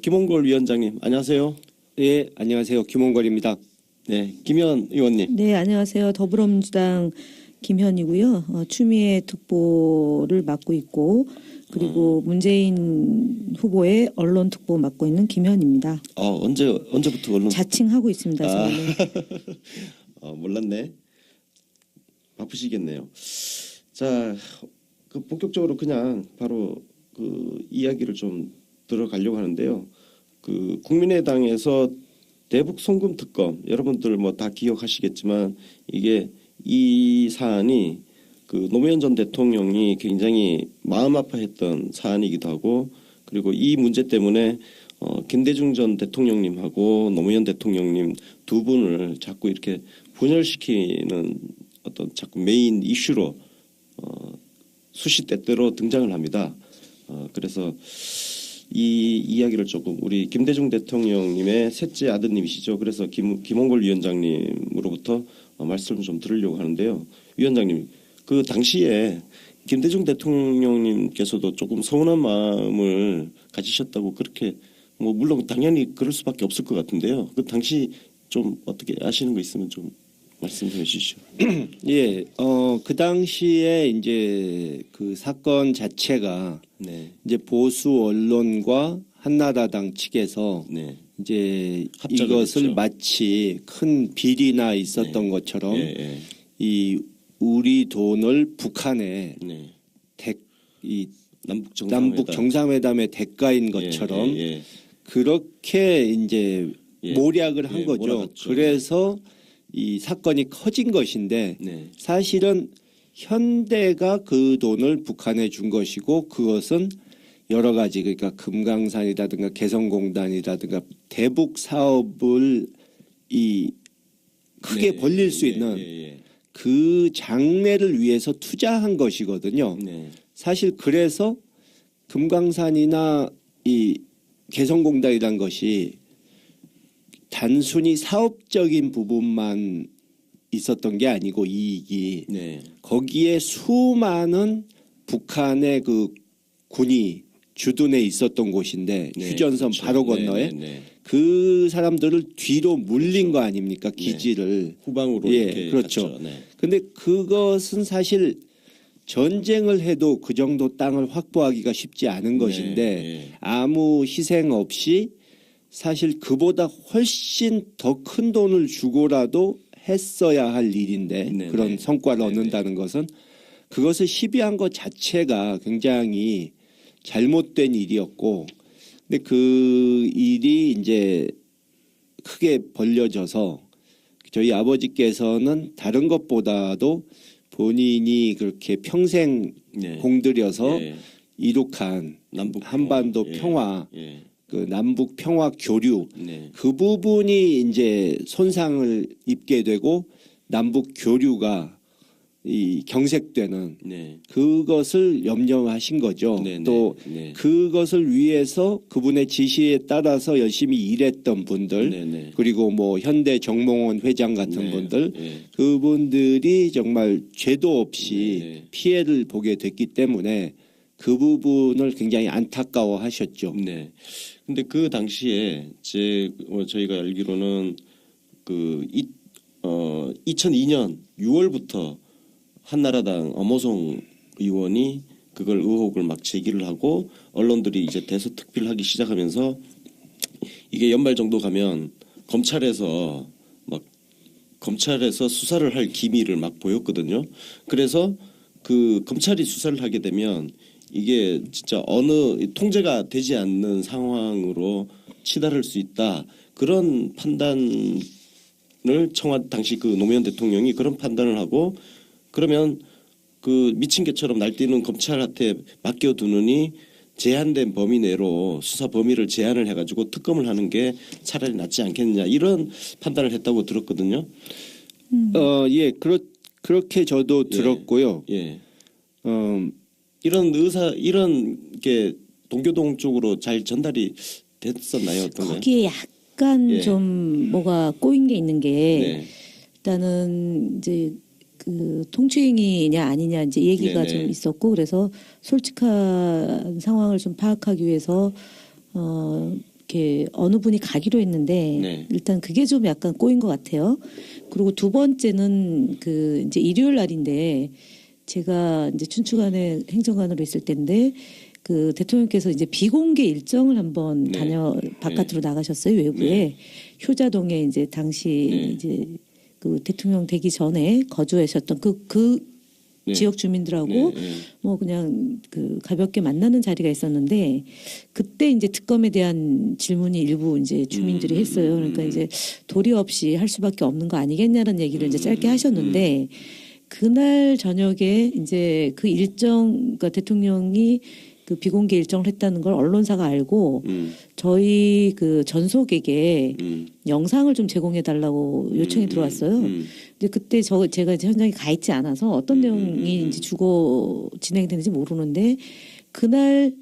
김홍걸 위원장님, 안녕하세요. 네, 안녕하세요. 김홍걸입니다. 네, 김현 의원님. 네, 안녕하세요. 더불어민주당 김현이고요. 추미애 특보를 맡고 있고 그리고 문재인 후보의 언론 특보 맡고 있는 김현입니다. 언제부터 언론? 자칭하고 있습니다. 저는. 몰랐네. 바쁘시겠네요. 자, 본격적으로 그냥 바로 이야기를 좀 들어가려고 하는데요. 국민의당에서 대북 송금 특검, 여러분들 뭐 다 기억하시겠지만 이게 이 사안이 노무현 전 대통령이 굉장히 마음 아파했던 사안이기도 하고, 그리고 이 문제 때문에 김대중 전 대통령님하고 노무현 대통령님 두 분을 자꾸 이렇게 분열시키는 어떤 자꾸 메인 이슈로 수시 때때로 등장을 합니다. 그래서 이 이야기를 조금 우리 김대중 대통령님의 셋째 아드님이시죠. 그래서 김홍걸 위원장님으로부터 말씀을 좀 들으려고 하는데요. 위원장님, 그 당시에 김대중 대통령님께서도 조금 서운한 마음을 가지셨다고 그렇게 뭐 물론 당연히 그럴 수밖에 없을 것 같은데요. 그 당시 좀 어떻게 아시는 거 있으면 좀 말씀해 주시죠. 예, 그 당시에 이제 그 사건 자체가 네. 이제 보수 언론과 한나라당 측에서 네. 이제 합작을 이것을 했죠. 마치 큰 비리나 있었던 것처럼 예. 이 우리 돈을 북한에 네. 이 남북 남북 정상회담의 대가인 것처럼 예. 그렇게 이제 예. 모략을 한 예, 거죠. 몰아갔죠. 그래서 이 사건이 커진 것인데 네. 사실은 현대가 그 돈을 북한에 준 것이고 그것은 여러 가지 그러니까 금강산이라든가 개성공단이라든가 대북 사업을 이 크게 네. 벌릴 수 있는 그 장래를 위해서 투자한 것이거든요. 네. 사실 그래서 금강산이나 이 개성공단이란 것이 단순히 사업적인 부분만 있었던 게 아니고 이익이 네. 거기에 수많은 북한의 그 군이 주둔해 있었던 곳인데 네, 휴전선 그렇죠. 바로 건너에 네. 그 사람들을 뒤로 물린 거 아닙니까? 기지를. 후방으로 예, 이렇게 그렇죠. 갔죠. 네. 근데 그것은 사실 전쟁을 해도 그 정도 땅을 확보하기가 쉽지 않은 것인데 네. 아무 희생 없이 사실 그보다 훨씬 더 큰 돈을 주고라도 했어야 할 일인데 네네. 그런 성과를 네네. 얻는다는 것은 그것을 시비한 것 자체가 굉장히 잘못된 일이었고 근데 그 일이 이제 크게 벌려져서 저희 아버지께서는 다른 것보다도 본인이 그렇게 평생 네. 공들여서 예. 이룩한 남북 한반도 평화. 예. 평화 예. 그 남북 평화 교류 네. 그 부분이 이제 손상을 입게 되고 남북 교류가 이 경색되는 네. 그것을 염려하신 거죠. 네. 또 네. 그것을 위해서 그분의 지시에 따라서 열심히 일했던 분들 네. 그리고 뭐 현대 정몽원 회장 같은 네. 분들 예. 그분들이 정말 죄도 없이 네. 피해를 보게 됐기 때문에 그 부분을 굉장히 안타까워하셨죠. 네. 근데 그 당시에 저희가 알기로는 2002년 6월부터 한나라당 엄호성 의원이 그걸 의혹을 막 제기를 하고 언론들이 이제 대서특필하기 시작하면서 이게 연말 정도 가면 검찰에서 수사를 할 기미를 막 보였거든요. 그래서 검찰이 수사를 하게 되면 이게 진짜 어느 통제가 되지 않는 상황으로 치달을 수 있다. 그런 판단을 당시 노무현 대통령이 그런 판단을 하고 그러면 미친 개처럼 날뛰는 검찰한테 맡겨두느니 제한된 범위 내로 수사 범위를 제한을 해가지고 특검을 하는 게 차라리 낫지 않겠느냐 이런 판단을 했다고 들었거든요. 예, 그렇게 저도 들었고요. 예. 이런 게 동교동 쪽으로 잘 전달이 됐었나요? 어떤가요? 거기에 약간 좀 뭐가 꼬인 게 있는 게 네. 일단은 이제 통추행위냐 아니냐 이제 얘기가 네네. 좀 있었고 그래서 솔직한 상황을 좀 파악하기 위해서 이렇게 어느 분이 가기로 했는데 네. 일단 그게 좀 약간 꼬인 것 같아요. 그리고 두 번째는 그 이제 일요일 날인데 제가 이제 춘추관에 행정관으로 있을 때인데 그 대통령께서 이제 비공개 일정을 한번 네. 바깥으로 나가셨어요. 외부에 네. 효자동에 이제 당시 네. 이제 그 대통령 되기 전에 거주하셨던 그 네. 지역 주민들하고 네, 네. 뭐 그냥 그 가볍게 만나는 자리가 있었는데 그때 이제 특검에 대한 질문이 일부 이제 주민들이 했어요. 그러니까 이제 도리 없이 할 수밖에 없는 거 아니겠냐는 얘기를 이제 짧게 하셨는데 그날 저녁에 이제 그 일정 그러니까 대통령이 그 비공개 일정을 했다는 걸 언론사가 알고 저희 그 전속에게 영상을 좀 제공해 달라고 요청이 들어왔어요. 근데 그때 제가 이제 현장에 가 있지 않아서 어떤 내용이 이제 주고 진행되는지 모르는데 그날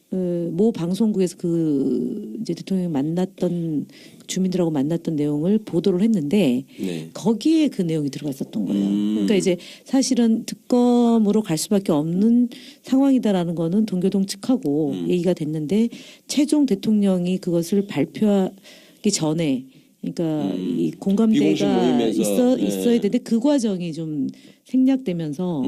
모 방송국에서 그 이제 대통령이 만났던 주민들하고 만났던 내용을 보도를 했는데 네. 거기에 그 내용이 들어가 있었던 거예요. 그러니까 이제 사실은 특검으로 갈 수밖에 없는 상황이다라는 거는 동교동 측하고 얘기가 됐는데 최종 대통령이 그것을 발표하기 전에 그러니까 이 비공식 공감대가 모임에서, 있어야 되는데 그 과정이 좀 생략되면서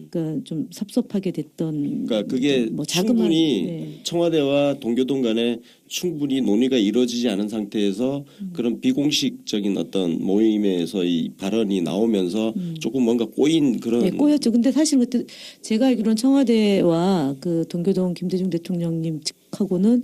그러니까 좀 섭섭하게 됐던 그러니까 그게 뭐 충분히 네. 청와대와 동교동 간에 충분히 논의가 이루어지지 않은 상태에서 그런 비공식적인 어떤 모임에서 이 발언이 나오면서 조금 뭔가 꼬인 그런 네, 꼬였죠. 근데 사실 그때 제가 알기로는 청와대와 그 동교동 김대중 대통령님 측하고는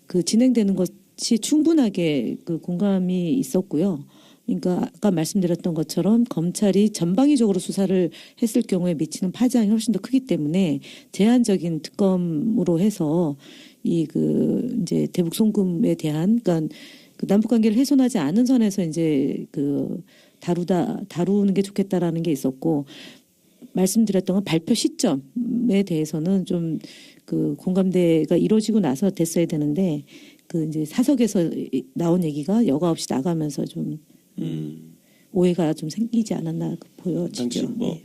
그 진행되는 것이 충분하게 그 공감이 있었고요. 그러니까 아까 말씀드렸던 것처럼 검찰이 전방위적으로 수사를 했을 경우에 미치는 파장이 훨씬 더 크기 때문에 제한적인 특검으로 해서 이 그 이제 대북 송금에 대한 그러니까 그 남북 관계를 훼손하지 않은 선에서 이제 그 다루는 게 좋겠다라는 게 있었고 말씀드렸던 건 발표 시점에 대해서는 좀 그 공감대가 이루어지고 나서 됐어야 되는데 그 이제 사석에서 나온 얘기가 여과 없이 나가면서 좀 오해가 좀 생기지 않았나 보여지죠. 당시 뭐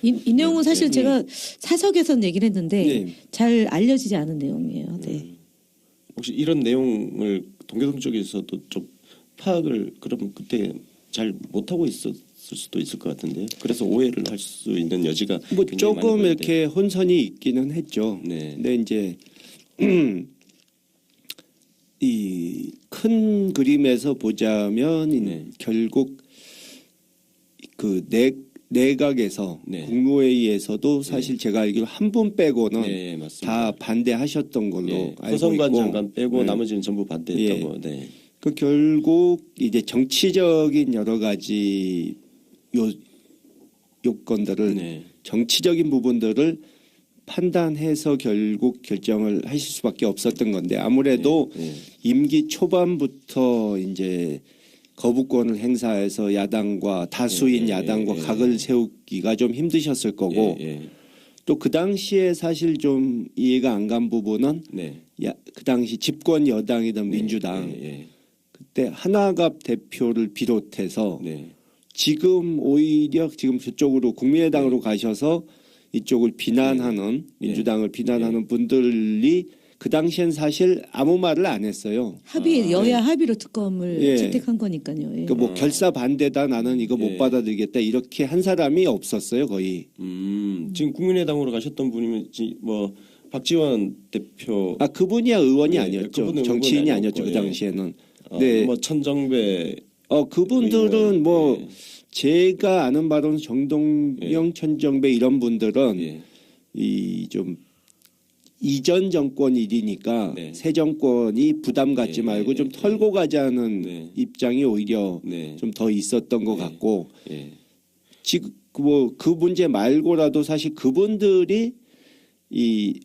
이 내용은 사실 제가 사석에서 얘기를 했는데 네. 잘 알려지지 않은 내용이에요. 네. 혹시 이런 내용을 동교동 쪽에서도 좀 파악을 그럼 그때 잘 못하고 있었을 수도 있을 것 같은데요. 그래서 오해를 할 수 있는 여지가 뭐 굉장히 조금 많이 보이는데. 이렇게 혼선이 있기는 했죠. 네. 근데 이제 이 큰 그림에서 보자면 네. 결국 그 내각에서 네. 국무회의에서도 사실 제가 알기로 한 분 빼고는 네, 맞습니다. 다 반대하셨던 걸로 예, 알고 허성관 있고 장관 빼고 네. 나머지는 전부 반대했다고. 네. 그 결국 이제 정치적인 여러 가지 요건들을 네. 정치적인 부분들을 판단해서 결국 결정을 하실 수밖에 없었던 건데 아무래도 네. 임기 초반부터 이제 거부권을 행사해서 야당과 다수인 야당과 각을 세우기가 좀 힘드셨을 거고 또 그 당시에 사실 좀 이해가 안 간 부분은 네. 그 당시 집권 여당이던 민주당 그때 하나갑 대표를 비롯해서 네. 지금 오히려 지금 저쪽으로 국민의당으로 가셔서 이쪽을 비난하는 민주당을 비난하는 분들이 그 당시엔 사실 아무 말을 안 했어요. 여야 합의로 특검을 예. 채택한 거니까요. 예. 그 뭐 결사 반대다 나는 이거 못 예. 받아들이겠다 이렇게 한 사람이 없었어요 거의. 지금 국민의당으로 가셨던 분이면 뭐 박지원 대표. 아 그분이야 의원이 예, 아니었죠. 그분은 정치인이 의원이 아니었죠 그 아니었고, 당시에는. 네. 뭐 천정배. 그분들은 의원, 뭐 예. 제가 아는 바로는 정동영, 천정배 이런 분들은 예. 이 좀 이전 정권 일이니까 네. 새 정권이 부담 갖지 말고 좀 털고 가자는 네. 입장이 오히려 네. 좀 더 있었던 것 같고 예. 지금 뭐 그 문제 말고라도 사실 그분들이 이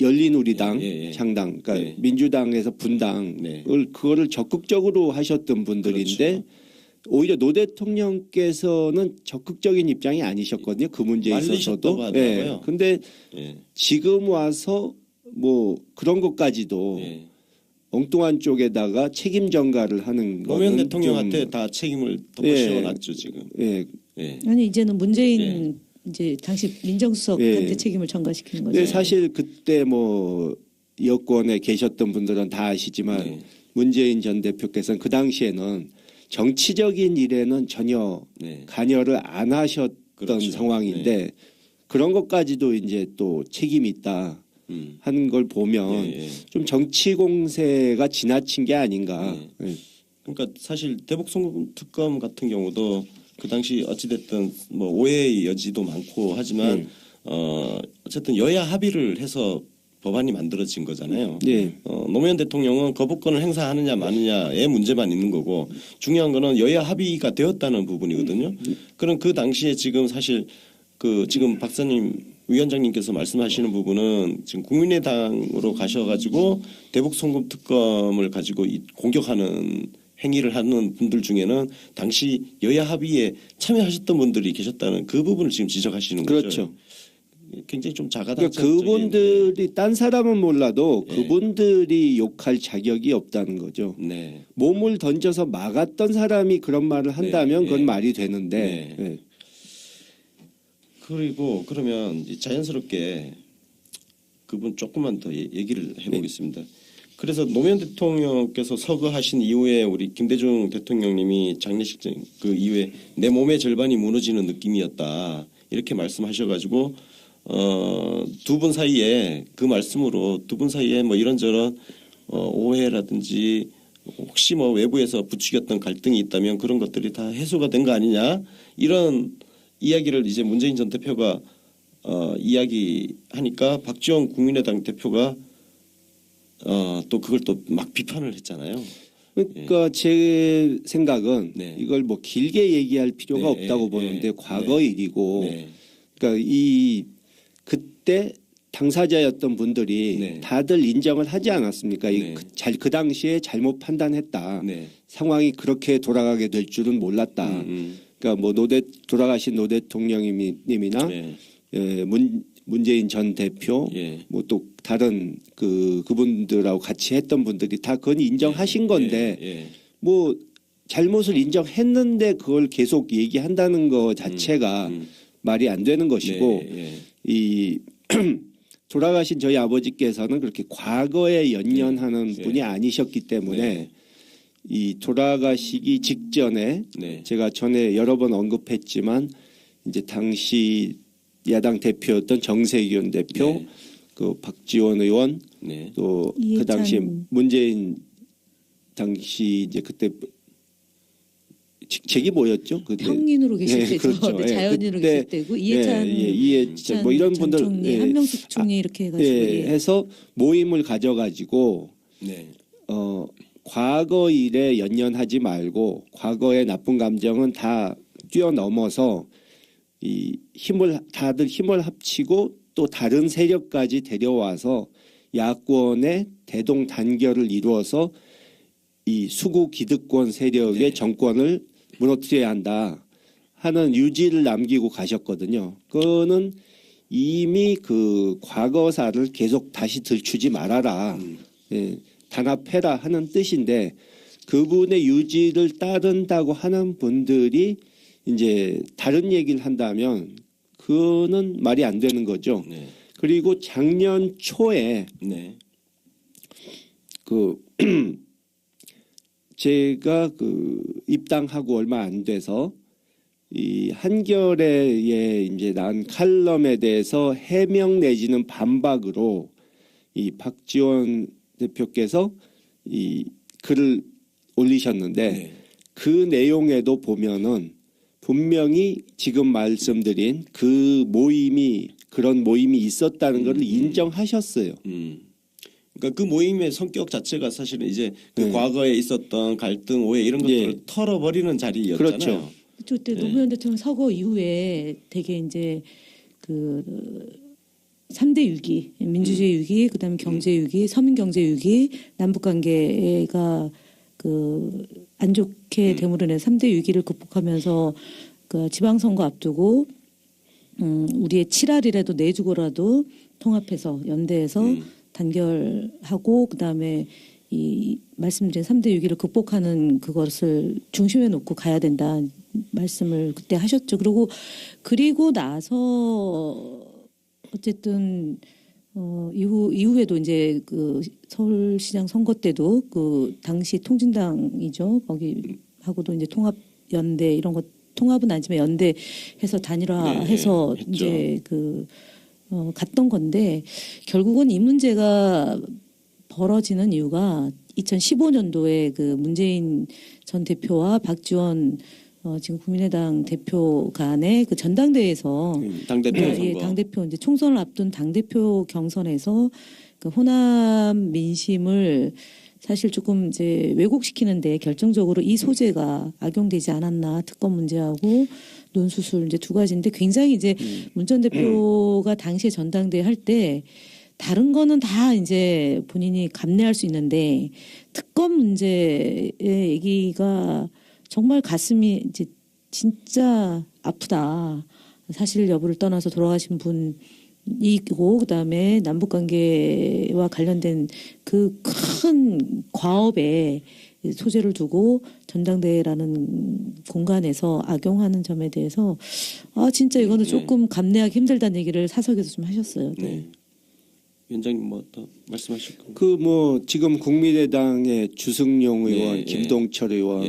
열린우리당 창당, 그러니까 민주당에서 분당을 그거를 적극적으로 하셨던 분들인데 그렇죠. 오히려 노 대통령께서는 적극적인 입장이 아니셨거든요. 그 문제에 있어서도. 말리셨다고 하더라고요. 근데 예. 지금 와서 뭐 그런 것까지도 예. 엉뚱한 쪽에다가 책임 전가를 하는 거는 노무현 대통령한테 좀, 다 책임을 덮어 씌워놨죠 지금. 예. 예. 아니 이제는 문재인 이제 당시 민정수석한테 책임을 전가시키는 거죠. 근데 사실 그때 뭐 여권에 계셨던 분들은 다 아시지만 네. 문재인 전 대표께서는 그 당시에는 정치적인 일에는 전혀 네. 관여를 안 하셨던 그렇죠. 상황인데 네. 그런 것까지도 이제 또 책임이 있다 하는 걸 보면 예, 예. 좀 정치 공세가 지나친 게 아닌가. 네. 예. 그러니까 사실 대북 송금 특검 같은 경우도 그 당시 어찌됐든 뭐 오해의 여지도 많고 하지만 어쨌든 여야 합의를 해서 법안이 만들어진 거잖아요. 네. 노무현 대통령은 거부권을 행사하느냐 마느냐의 문제만 있는 거고 중요한 거는 여야 합의가 되었다는 부분이거든요. 그럼 그 당시에 지금 사실 그 지금 박사님 위원장님께서 말씀하시는 부분은 지금 국민의당으로 가셔가지고 대북 송금 특검을 가지고 공격하는 행위를 하는 분들 중에는 당시 여야 합의에 참여하셨던 분들이 계셨다는 그 부분을 지금 지적하시는 거죠. 그렇죠. 굉장히 좀 그러니까 자가당착적인. 그분들이 딴 사람은 몰라도 네. 그분들이 욕할 자격이 없다는 거죠. 네. 몸을 던져서 막았던 사람이 그런 말을 한다면 네. 그건 네. 말이 되는데 네. 그리고 그러면 이제 자연스럽게 그분 조금만 더 얘기를 해보겠습니다. 그래서 노무현 대통령께서 서거하신 이후에 우리 김대중 대통령님이 장례식 그 이후에 내 몸의 절반이 무너지는 느낌이었다 이렇게 말씀하셔가지고 두 분 사이에 그 말씀으로 두 분 사이에 뭐 이런저런 오해라든지 혹시 뭐 외부에서 부추겼던 갈등이 있다면 그런 것들이 다 해소가 된 거 아니냐 이런 이야기를 이제 문재인 전 대표가 이야기하니까 박지원 국민의당 대표가 또 그걸 또 막 비판을 했잖아요. 그러니까 제 생각은 네. 이걸 뭐 길게 얘기할 필요가 네. 없다고 네. 보는데 네. 과거 일이고 네. 그러니까 그때 당사자였던 분들이 네. 다들 인정을 하지 않았습니까? 네. 그 당시에 잘못 판단했다. 네. 상황이 그렇게 돌아가게 될 줄은 몰랐다. 그러니까 뭐 돌아가신 노 대통령님이나 네. 문재인 전 대표 예. 뭐 또 다른 그분들하고 같이 했던 분들이 다 그건 인정하신 건데 예. 뭐 잘못을 인정했는데 그걸 계속 얘기한다는 거 자체가 말이 안 되는 것이고 네. 이 돌아가신 저희 아버지께서는 그렇게 과거에 연연하는 네. 분이 아니셨기 때문에 네. 이 돌아가시기 직전에 네. 제가 전에 여러 번 언급했지만 이제 당시 야당 대표였던 정세균 대표, 네. 그 박지원 의원, 네. 또 그 이해찬. 당시 문재인 당시 이제 그때 직책이 뭐였죠? 그때 평인으로 계실 네, 때죠. 그렇죠. 네, 예, 자연인으로 그때, 계실 때고 이해찬, 이해찬 뭐 이런 전 분들 총리, 한명숙 총리 이렇게 해가지고 해서 모임을 가져가지고 네. 과거 일에 연연하지 말고 과거의 나쁜 감정은 다 뛰어넘어서 이 다들 힘을 합치고 또 다른 세력까지 데려와서 야권의 대동단결을 이루어서 이 수구 기득권 세력의 네. 정권을 무너뜨려야 한다 하는 유지를 남기고 가셨거든요. 그거는 이미 그 과거사를 계속 다시 들추지 말아라. 예, 단합해라 하는 뜻인데 그분의 유지를 따른다고 하는 분들이 이제 다른 얘기를 한다면 그거는 말이 안 되는 거죠. 네. 그리고 작년 초에 네. 그 제가 입당하고 얼마 안 돼서 이 한겨레에 이제 난 칼럼에 대해서 해명 내지는 반박으로 이 박지원 대표께서 이 글을 올리셨는데 네. 그 내용에도 보면은 분명히 지금 말씀드린 그런 모임이 있었다는 것을 인정하셨어요. 그러니까 그 모임의 성격 자체가 사실은 이제 그 네. 과거에 있었던 갈등, 오해 이런 것들을 예. 털어버리는 자리였잖아요. 그렇죠. 그때 노무현 대통령 서거 이후에 되게 이제 그 3대 위기, 민주주의 위기, 그다음에 경제 위기, 서민 경제 위기, 남북 관계가 안 좋게 되물어낸 3대 위기를 극복하면서 그 지방선거 앞두고 우리의 7알이라도 내주고라도 통합해서 연대해서 단결하고 그다음에 이 말씀드린 3대 위기를 극복하는 그것을 중심에 놓고 가야 된다 말씀을 그때 하셨죠. 그리고 나서 어쨌든 이후에도 이제 그 서울시장 선거 때도 그 당시 통진당이죠. 거기하고도 이제 통합연대 이런 것 통합은 아니지만 연대해서 단일화해서 네, 이제 갔던 건데 결국은 이 문제가 벌어지는 이유가 2015년도에 그 문재인 전 대표와 박지원 지금 국민의당 대표 간의 그 전당대회에서 당대표 선거. 당대표 이제 총선을 앞둔 당대표 경선에서 그 호남 민심을 사실 조금 이제 왜곡시키는데 결정적으로 이 소재가 악용되지 않았나 특검 문제하고 논수술 이제 두 가지인데 굉장히 이제 문 전 대표가 당시에 전당대회 할 때 다른 거는 다 이제 본인이 감내할 수 있는데 특검 문제의 얘기가 정말 가슴이 이제 진짜 아프다. 사실 여부를 떠나서 돌아가신 분이고 그다음에 남북 관계와 관련된 그 큰 과업에 소재를 두고 전당대회라는 공간에서 악용하는 점에 대해서 진짜 이거는 조금 감내하기 힘들다는 얘기를 사석에서 좀 하셨어요. 네. 위원장님 뭐 더 말씀하실 건가요? 그 뭐 지금 국민의당의 주승용 의원, 김동철 의원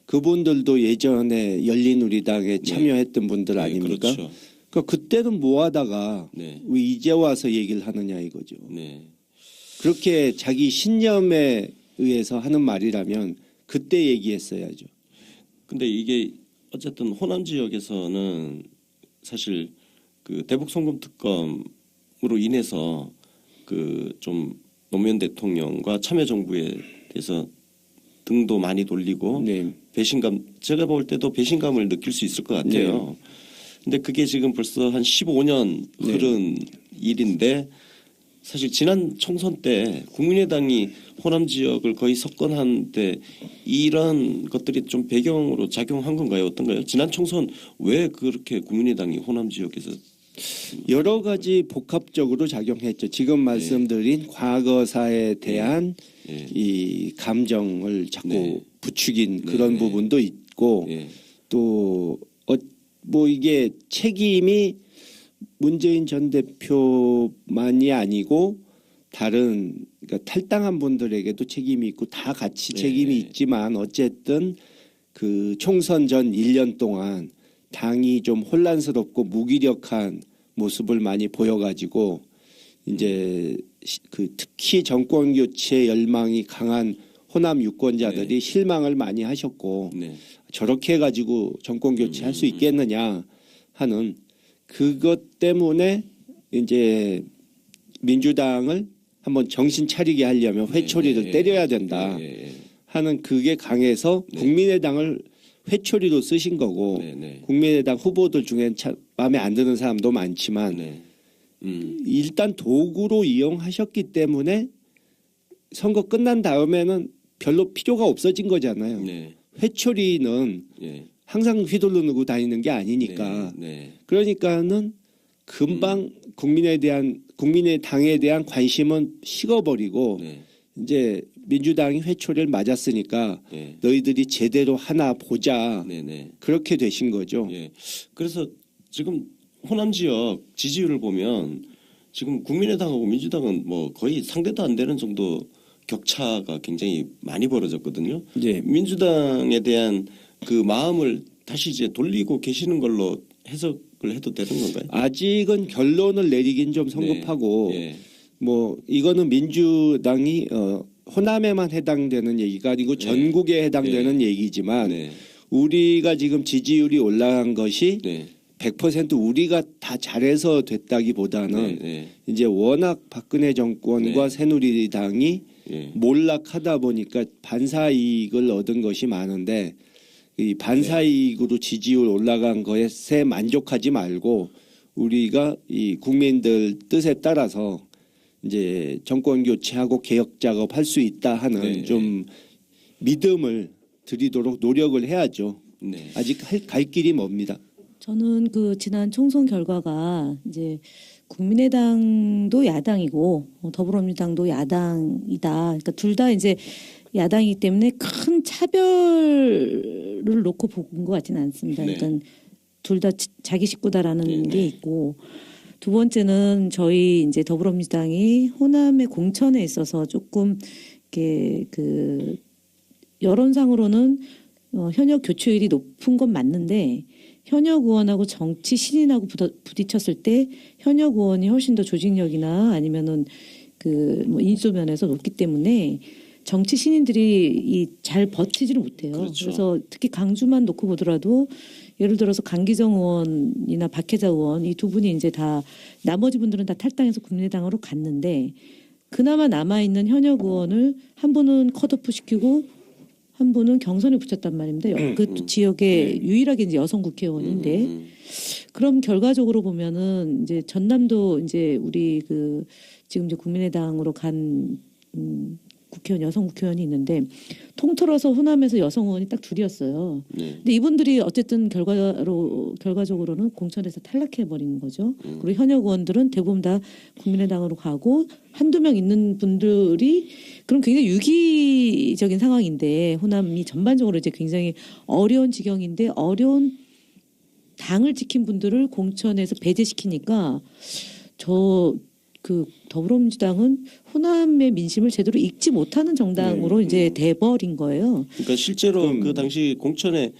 그분들도 예전에 열린우리당에 참여했던 분들 아닙니까? 그렇죠. 그러니까 그때는 뭐 하다가 왜 이제 와서 얘기를 하느냐 이거죠. 네. 그렇게 자기 신념에 의해서 하는 말이라면 그때 얘기했어야죠. 근데 이게 어쨌든 호남 지역에서는 사실 그 대북 송금 특검으로 인해서 그 좀 노무현 대통령과 참여정부에 대해서 등도 많이 돌리고 배신감 제가 볼 때도 배신감을 느낄 수 있을 것 같아요. 근데 그게 지금 벌써 한 15년 흐른 일인데 사실 지난 총선 때 국민의당이 호남 지역을 거의 석권하는데 이런 것들이 좀 배경으로 작용한 건가요? 어떤가요? 지난 총선 왜 그렇게 국민의당이 호남 지역에서 여러 가지 복합적으로 작용했죠. 지금 말씀드린 과거사에 대한 이 감정을 자꾸 부추긴 그런 부분도 있고 또 뭐 이게 책임이 문재인 전 대표만이 아니고 다른 그러니까 탈당한 분들에게도 책임이 있고 다 같이 책임이 있지만 어쨌든 그 총선 전 1년 동안 당이 좀 혼란스럽고 무기력한 모습을 많이 보여가지고 이제 그 특히 정권 교체 열망이 강한 호남 유권자들이 실망을 많이 하셨고 저렇게 해가지고 정권 교체할 수 있겠느냐 하는 그것 때문에 이제 민주당을 한번 정신 차리게 하려면 회초리를 때려야 된다 하는 그게 강해서 국민의당을 회초리로 쓰신 거고 국민의당 후보들 중엔 참 마음에 안 드는 사람도 많지만 일단 도구로 이용하셨기 때문에 선거 끝난 다음에는 별로 필요가 없어진 거잖아요. 회초리는 항상 휘둘르고 다니는 게 아니니까 그러니까는 금방 국민의당에 대한 관심은 식어버리고 이제 민주당이 회초리를 맞았으니까 너희들이 제대로 하나 보자 그렇게 되신 거죠. 그래서 지금 호남 지역 지지율을 보면 지금 국민의당하고 민주당은 뭐 거의 상대도 안 되는 정도 격차가 굉장히 많이 벌어졌거든요. 민주당에 대한 그 마음을 다시 이제 돌리고 계시는 걸로 해석을 해도 되는 건가요? 아직은 결론을 내리긴 좀 성급하고 뭐 이거는 민주당이 호남에만 해당되는 얘기가 아니고 전국에 해당되는 얘기지만 우리가 지금 지지율이 올라간 것이 100% 우리가 다 잘해서 됐다기보다는 이제 워낙 박근혜 정권과 새누리당이 몰락하다 보니까 반사이익을 얻은 것이 많은데 이 반사이익으로 지지율 올라간 것에 만족하지 말고 우리가 이 국민들 뜻에 따라서 이제 정권 교체하고 개혁 작업할 수 있다 하는 좀 믿음을 드리도록 노력을 해야죠. 아직 갈 길이 멉니다. 저는 그 지난 총선 결과가 이제 국민의당도 야당이고 더불어민주당도 야당이다. 그러니까 둘 다 이제 야당이기 때문에 큰 차별을 놓고 본 것 같지는 않습니다. 일단 둘 다 자기 식구다라는 게 있고 두 번째는 저희 이제 더불어민주당이 호남의 공천에 있어서 조금 이렇게 그 여론상으로는 현역 교체율이 높은 건 맞는데 현역 의원하고 정치 신인하고 부딪혔을 때 현역 의원이 훨씬 더 조직력이나 아니면은 그 뭐 인수 면에서 높기 때문에 정치 신인들이 잘 버티지를 못해요. 그렇죠. 그래서 특히 강주만 놓고 보더라도 예를 들어서 강기정 의원이나 박혜자 의원 이 두 분이 이제 다 나머지 분들은 다 탈당해서 국민의당으로 갔는데 그나마 남아 있는 현역 의원을 한 분은 컷오프 시키고 한 분은 경선에 붙였단 말입니다. 그 지역에 유일하게 이제 여성 국회의원인데 그럼 결과적으로 보면은 이제 전남도 이제 우리 그 지금 이제 국민의당으로 간 국회의원 여성 국회의원이 있는데 통틀어서 호남에서 여성 의원이 딱 둘이었어요. 근데 이분들이 어쨌든 결과적으로는 공천에서 탈락해 버린 거죠. 그리고 현역 의원들은 대부분 다 국민의당으로 가고 한두 명 있는 분들이 그럼 굉장히 유기적인 상황인데 호남이 전반적으로 이제 굉장히 어려운 지경인데 어려운 당을 지킨 분들을 공천에서 배제시키니까 그 더불어민주당은 호남의 민심을 제대로 읽지 못하는 정당으로 이제 돼버린 거예요. 그러니까 실제로 그 당시 공천에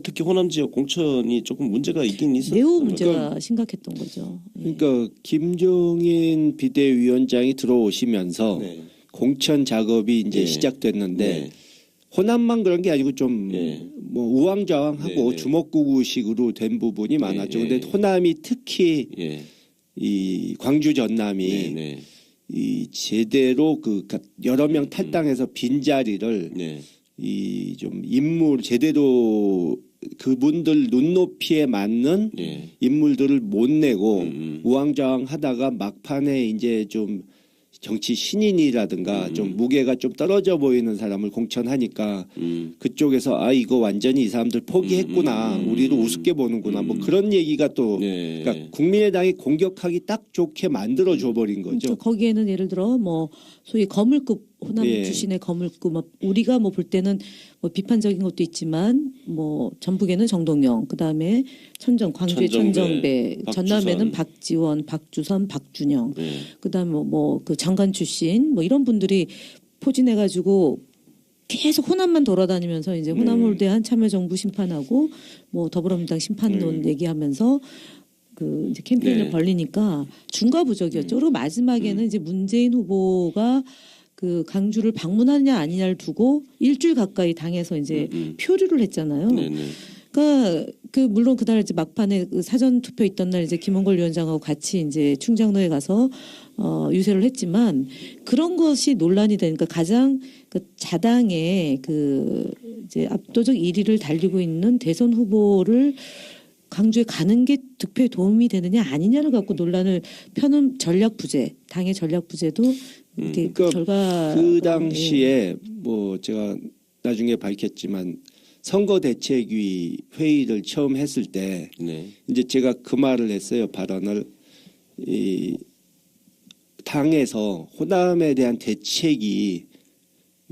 특히 호남 지역 공천이 조금 문제가 있긴 있었어요. 매우 문제가 심각했던 거죠. 예. 그러니까 김종인 비대위원장이 들어오시면서 네. 공천 작업이 이제 네. 시작됐는데 네. 호남만 그런 게 아니고 좀 네. 뭐 우왕좌왕하고 네. 주먹구구식으로 된 부분이 많았죠. 네. 근데 호남이 특히 예. 이 광주 전남이 네. 네. 이 제대로 그 여러 명 탈당해서 빈 자리를 네. 이 좀 인물 제대로 그분들 눈높이에 맞는 예. 인물들을 못 내고 우왕좌왕하다가 막판에 이제 좀 정치 신인이라든가 좀 무게가 좀 떨어져 보이는 사람을 공천하니까 그쪽에서 아 이거 완전히 이 사람들 포기했구나 우리를 우습게 보는구나 뭐 그런 얘기가 또 네. 그러니까 국민의당이 공격하기 딱 좋게 만들어 줘 버린 거죠. 그렇죠. 거기에는 예를 들어 뭐 소위 거물급 호남 예. 출신의 거물급 뭐 우리가 뭐 볼 때는 뭐 비판적인 것도 있지만 뭐 전북에는 정동영 그다음에 광주의 천정배 박주선. 전남에는 박지원 박주선 박준영 네. 그다음에 뭐 그 장관 출신 뭐 이런 분들이 포진해 가지고 계속 호남만 돌아다니면서 이제 호남을 대한 참여정부 심판하고 뭐 더불어민주당 심판론 얘기하면서 그 이제 캠페인을 네. 벌리니까 중과부적이었죠. 그리고 마지막에는 이제 문재인 후보가 그 강주를 방문하느냐 아니냐를 두고 일주일 가까이 당에서 이제 표류를 했잖아요. 네네. 그러니까 그 물론 그날 이제 막판에 그 사전 투표 있던 날 이제 김원걸 위원장하고 같이 이제 충장로에 가서 유세를 했지만 그런 것이 논란이 되니까 가장 그 자당의 그 이제 압도적 1위를 달리고 있는 대선 후보를 강주에 가는 게 득표에 도움이 되느냐 아니냐를 갖고 논란을 펴는 전략 부재, 당의 전략 부재도 이렇게 그러니까 결과 그 당시에 뭐 제가 나중에 밝혔지만 선거대책위 회의를 처음 했을 때 네. 이제 제가 그 말을 했어요. 발언을 이 당에서 호남에 대한 대책이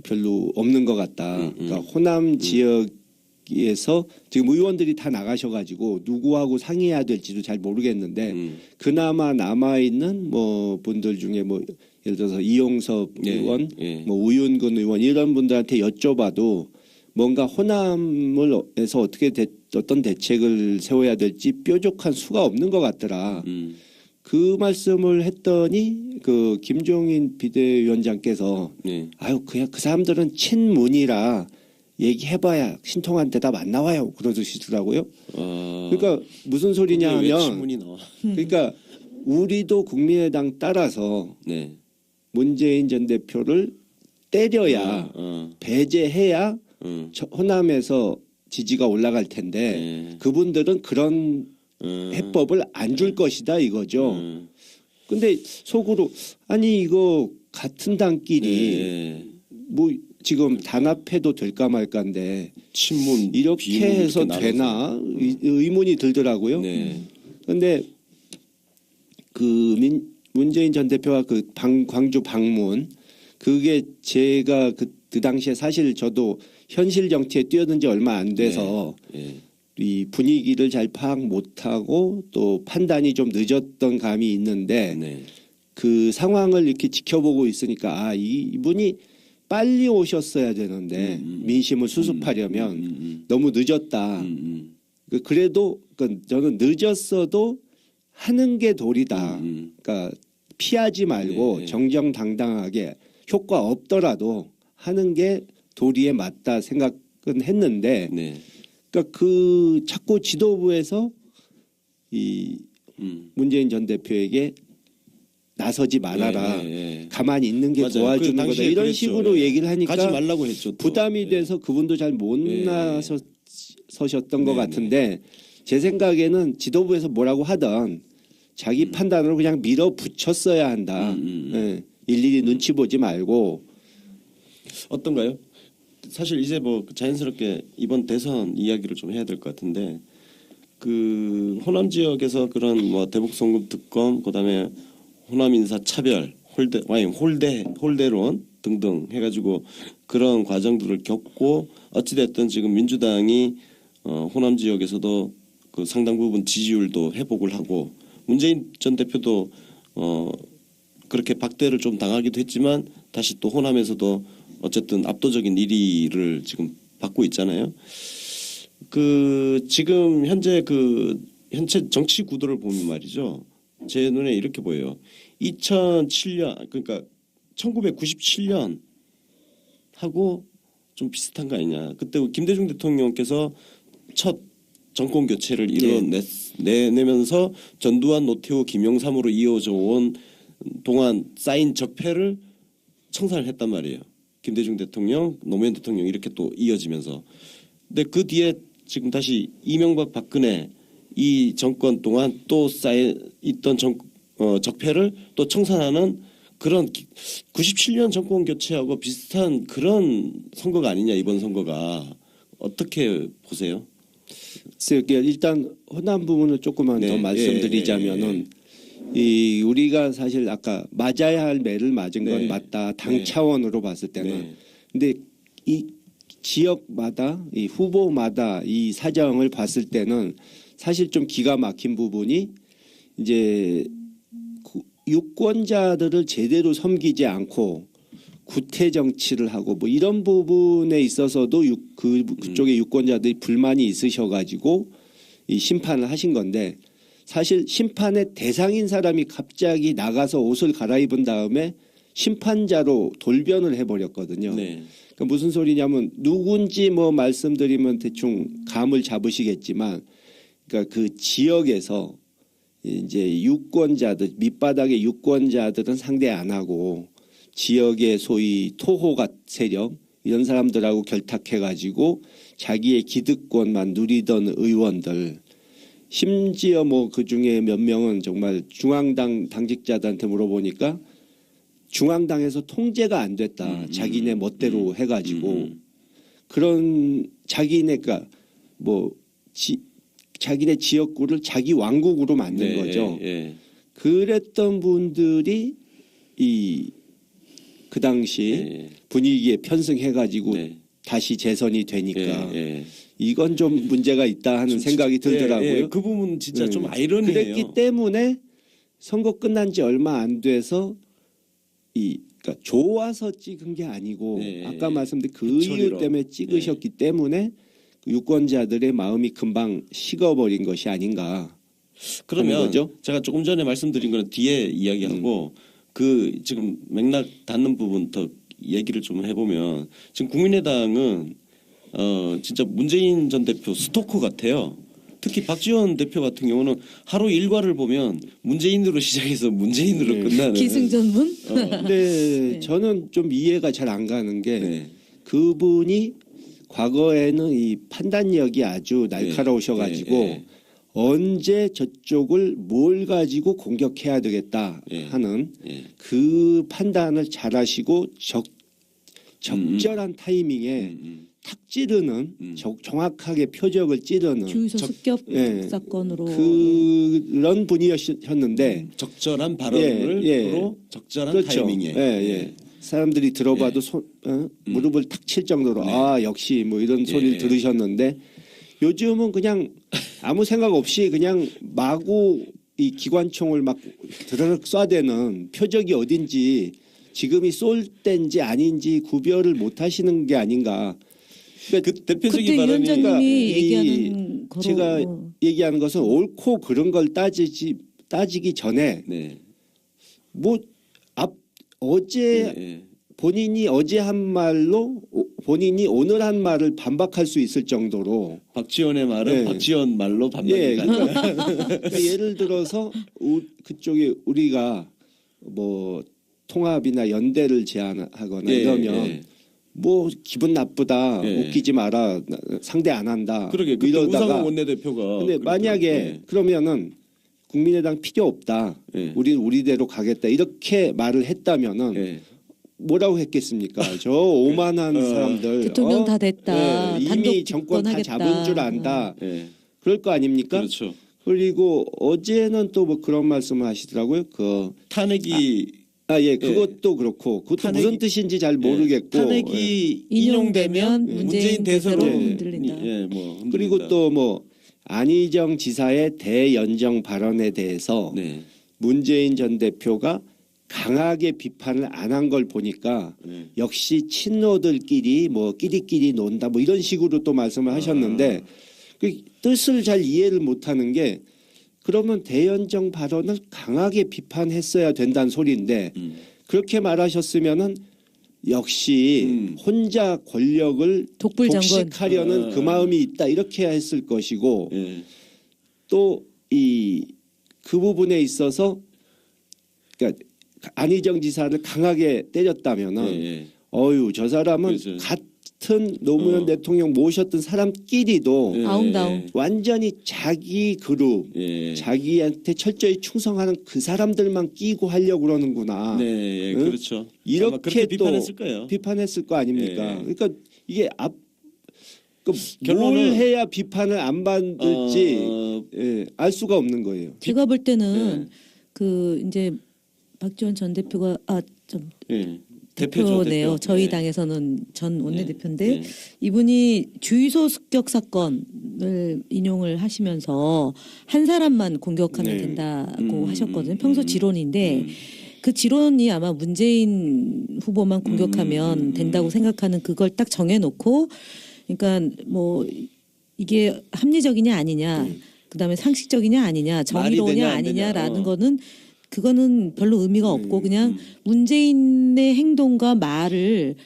별로 없는 것 같다. 그러니까 호남 지역에서 지금 의원들이 다 나가셔가지고 누구하고 상의해야 될지도 잘 모르겠는데 그나마 남아 있는 뭐 분들 중에 뭐 예를 들어서 이용섭 예, 의원, 예. 뭐 우윤근 의원 이런 분들한테 여쭤봐도 뭔가 호남을에서 어떤 대책을 세워야 될지 뾰족한 수가 없는 것 같더라. 그 말씀을 했더니 그 김종인 비대위원장께서 네. 아유 그냥 그 사람들은 친문이라 얘기해봐야 신통한 대답 안 나와요 그러시더라고요. 그러니까 무슨 소리냐 왜 하면 신문이 나와? 그러니까 우리도 국민의당 따라서 네. 문재인 전 대표를 때려야 배제해야 호남에서 지지가 올라갈 텐데 네. 그분들은 그런 해법을 안 줄 것이다 이거죠. 근데 속으로 아니 이거 같은 당끼리 네. 뭐 지금 단합해도 될까 말까인데 친문 이렇게 비문 해서 이렇게 되나 의문이 들더라고요. 네. 근데 그 문재인 전 대표가 그 광주 방문 그게 제가 그 당시에 사실 저도 현실 정치에 뛰어든 지 얼마 안 돼서 네. 이 분위기를 잘 파악 못하고 또 판단이 좀 늦었던 감이 있는데 네. 그 상황을 이렇게 지켜보고 있으니까 아, 이분이 빨리 오셨어야 되는데 민심을 수습하려면 너무 늦었다. 그래도 저는 늦었어도 하는 게 도리다. 그러니까 피하지 말고 네. 정정당당하게 효과 없더라도 하는 게 도리에 맞다 생각은 했는데 네. 그러니까 그 자꾸 지도부에서 이 문재인 전 대표에게 나서지 말아라. 가만히 있는 게 맞아요. 도와주는 그 거다. 당시에 이런 그랬죠. 식으로 예. 얘기를 하니까 가지 말라고 했죠. 또. 부담이 예. 돼서 그분도 잘 못 예. 나서셨던 것 네, 같은데 제 생각에는 지도부에서 뭐라고 하던 자기 판단으로 그냥 밀어붙였어야 한다. 예. 일일이 눈치 보지 말고 어떤가요? 사실 이제 뭐 자연스럽게 이번 대선 이야기를 좀 해야 될 것 같은데 그 호남 지역에서 그런 뭐 대북 송금 특검 그다음에 호남 인사 차별 홀대론 등등 해가지고 그런 과정들을 겪고 어찌됐든 지금 민주당이 호남 지역에서도 그 상당 부분 지지율도 회복을 하고 문재인 전 대표도 그렇게 박대를 좀 당하기도 했지만 다시 또 호남에서도 어쨌든 압도적인 1위를 지금 받고 있잖아요. 그 지금 현재 정치 구도를 보면 말이죠. 제 눈에 이렇게 보여요. 2007년 그러니까 1997년 하고 좀 비슷한 거 아니냐. 그때 김대중 대통령께서 첫 정권 교체를 이뤄내면서 전두환, 노태우, 김영삼으로 이어져 온 동안 쌓인 적폐를 청산을 했단 말이에요. 김대중 대통령, 노무현 대통령 이렇게 또 이어지면서. 근데 그 뒤에 지금 다시 이명박, 박근혜 이 정권 동안 또 쌓여 있던 적폐를 또 청산하는 그런 97년 정권 교체하고 비슷한 그런 선거가 아니냐 이번 선거가 어떻게 보세요? 일단 호남 부분을 조금만 더 말씀드리자면은 이 우리가 사실 아까 맞아야 할 매를 맞은 건 맞다 당 차원으로 봤을 때는 근데 이 지역마다 이 후보마다 이 사정을 봤을 때는 사실 좀 기가 막힌 부분이 이제 유권자들을 제대로 섬기지 않고 구태 정치를 하고 뭐 이런 부분에 있어서도 그쪽의 유권자들이 불만이 있으셔가지고 이 심판을 하신 건데 사실 심판의 대상인 사람이 갑자기 나가서 옷을 갈아입은 다음에 심판자로 돌변을 해버렸거든요. 네. 그러니까 무슨 소리냐면 누군지 뭐 말씀드리면 대충 감을 잡으시겠지만 그러니까 그 지역에서 이제 유권자들 밑바닥의 유권자들은 상대 안 하고 지역의 소위 토호가 세력 이런 사람들하고 결탁해가지고 자기의 기득권만 누리던 의원들 심지어 뭐 그 중에 몇 명은 정말 중앙당 당직자들한테 물어보니까 중앙당에서 통제가 안 됐다. 자기네 멋대로 해가지고 그런 자기네가 뭐 자기네 지역구를 자기 왕국으로 만든 거죠. 그랬던 분들이 그 당시 분위기에 편승해가지고 다시 재선이 되니까 이건 좀 문제가 있다 하는 생각이 들더라고요. 그 부분 진짜 좀 아이러니해요. 그랬기 때문에 선거 끝난 지 얼마 안 돼서 그러니까 좋아서 찍은 게 아니고 아까 말씀드린 그 이유 때문에 찍으셨기 때문에 유권자들의 마음이 금방 식어버린 것이 아닌가. 그러면 거죠? 제가 조금 전에 말씀드린 거는 뒤에 이야기하고 그 지금 맥락 닿는 부분 더 얘기를 좀 해보면 지금 국민의당은 진짜 문재인 전 대표 스토커 같아요. 특히 박지원 대표 같은 경우는 하루 일과를 보면 문재인으로 시작해서 문재인으로 끝나는 기승전문? 근데 저는 좀 이해가 잘 안 가는 게 그분이 과거에는 이 판단력이 아주 날카로우셔가지고 언제 저쪽을 뭘 가지고 공격해야 되겠다 하는 그 판단을 잘하시고 적절한 타이밍에 탁 찌르는 정확하게 표적을 찌르는 주유소 습격 사건으로 그런 분이셨는데 적절한 발언으로 적절한 그렇죠. 타이밍에 사람들이 들어봐도 무릎을 탁 칠 정도로 아 역시 뭐 이런 소리를 들으셨는데 요즘은 그냥 아무 생각 없이 그냥 마구 이 기관총을 막 드르륵 쏴대는 표적이 어딘지 지금이 쏠 때인지 아닌지 구별을 못 하시는 게 아닌가. 그러니까 그 대표적인 그때 발언이 위원장님이 그러니까 얘기하는 거로 제가 얘기하는 것은 옳고 그런 걸 따지기 전에 네. 뭐 어제 예. 본인이 어제 한 말로 본인이 오늘 한 말을 반박할 수 있을 정도로 박지원의 말은 네. 박지원 말로 예, 반박이다. 그러니까 예를 들어서 그쪽에 우리가 뭐 통합이나 연대를 제안하거나 이러면 뭐 기분 나쁘다, 예. 웃기지 마라, 상대 안 한다. 그러게 그때 이러다가 우상호 원내대표가 근데 만약에 예. 그러면은 국민의당 필요 없다. 예. 우리는 우리대로 가겠다. 이렇게 말을 했다면은 예. 뭐라고 했겠습니까? 저 오만한 사람들 대통령 다 됐다. 예, 단독 이미 정권 다 집권하겠다. 잡은 줄 안다. 예. 그럴 거 아닙니까? 그렇죠. 그리고 어제는 또 뭐 그런 말씀을 하시더라고요. 그 탄핵이 예, 그것도 그렇고 그것도 탄핵이- 무슨 뜻인지 잘 모르겠고 예. 탄핵이 인용되면 인용되면 문재인 대세로 대세로 흔들린다. 예, 뭐 흔들린다. 그리고 또 뭐 안희정 지사의 대연정 발언에 대해서 네. 문재인 전 대표가 강하게 비판을 안 한 걸 보니까 네. 역시 친노들끼리 뭐 끼리끼리 논다 뭐 이런 식으로 또 말씀을 하셨는데 그 뜻을 잘 이해를 못하는 게 그러면 대연정 발언을 강하게 비판했어야 된다는 소리인데 그렇게 말하셨으면은 역시 혼자 권력을 독불장군. 독식하려는 그 마음이 있다 이렇게 했을 것이고 예. 또 그 부분에 있어서 그러니까 안희정 지사를 강하게 때렸다면은 예. 어유 저 사람은 그렇죠. 같은 노무현 대통령 모셨던 사람끼리도 예. 아웅다웅. 완전히 자기 그룹 예. 자기한테 철저히 충성하는 그 사람들만 끼고 하려고 그러는구나. 네, 예, 응? 그렇죠. 아마 이렇게 그렇게 또 비판했을 거예요. 비판했을 거 아닙니까? 예. 그러니까 이게 뭘 결론은- 해야 비판을 안 받을지 어, 예, 알 수가 없는 거예요. 제가 볼 때는 예. 그 이제 박지원 전 대표가 좀 예. 대표네요. 대표. 저희 예. 당에서는 전 원내대표인데 예. 이분이 주유소 습격 사건을 인용을 하시면서 한 사람만 공격하면 네. 된다고 하셨거든요. 평소 지론인데 그 지론이 아마 문재인 후보만 공격하면 된다고 생각하는 그걸 딱 정해놓고 그러니까 뭐 이게 합리적이냐 아니냐 그다음에 상식적이냐 아니냐 정의로우냐 되냐, 안 되냐. 아니냐라는 거는 그거는 별로 의미가 없고 그냥 문재인의 행동과 말을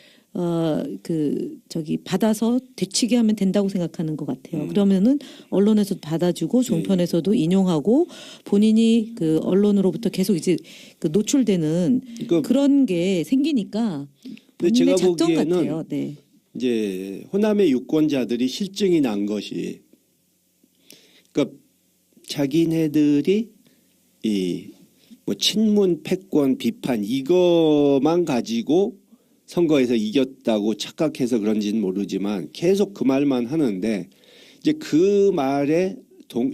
받아서 되치게 하면 된다고 생각하는 것 같아요. 그러면은 언론에서도 받아주고 종편에서도 인용하고 본인이 그 언론으로부터 계속 이제 그 노출되는 그러니까 그런 게 생기니까 근데 본인의 제가 작전 보기에는 같아요. 네. 이제 호남의 유권자들이 실증이 난 것이 그러니까 자기네들이 뭐 친문 패권 비판 이거만 가지고 선거에서 이겼다고 착각해서 그런지는 모르지만 계속 그 말만 하는데 이제 그 말에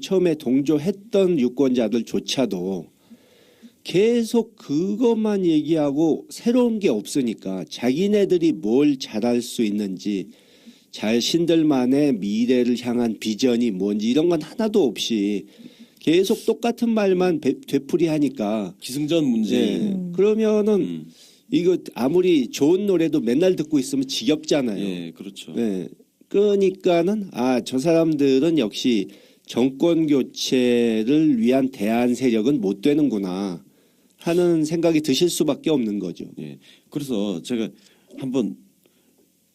처음에 동조했던 유권자들조차도 계속 그것만 얘기하고 새로운 게 없으니까 자기네들이 뭘 잘할 수 있는지 자신들만의 미래를 향한 비전이 뭔지 이런 건 하나도 없이 계속 똑같은 말만 되풀이하니까 기승전 문제. 그러면은 이거 아무리 좋은 노래도 맨날 듣고 있으면 지겹잖아요. 예, 그렇죠. 네. 그러니까는 저 사람들은 역시 정권 교체를 위한 대안 세력은 못 되는구나 하는 생각이 드실 수밖에 없는 거죠. 예. 그래서 제가 한번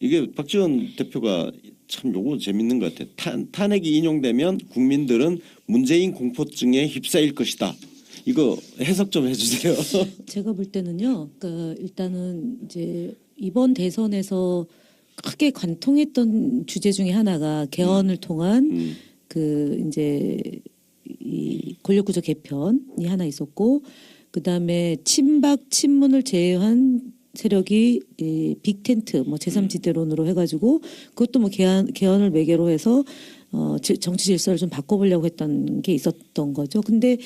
이게 박지원 대표가 참 요거 재밌는 것 같아요. 탄핵이 인용되면 국민들은 문재인 공포증에 휩싸일 것이다. 이거 해석 좀 해주세요. 제가 볼 때는요. 그러니까 일단은 이제 이번 대선에서 크게 관통했던 주제 중에 하나가 개헌을 통한 그 이제 이 권력구조 개편이 하나 있었고 그다음에 친박 친문을 제외한 세력이 이 빅텐트 뭐 제3지대론으로 해가지고 그것도 뭐 개헌을 매개로 해서 정치 질서를 좀 바꿔보려고 했던 게 있었던 거죠. 근데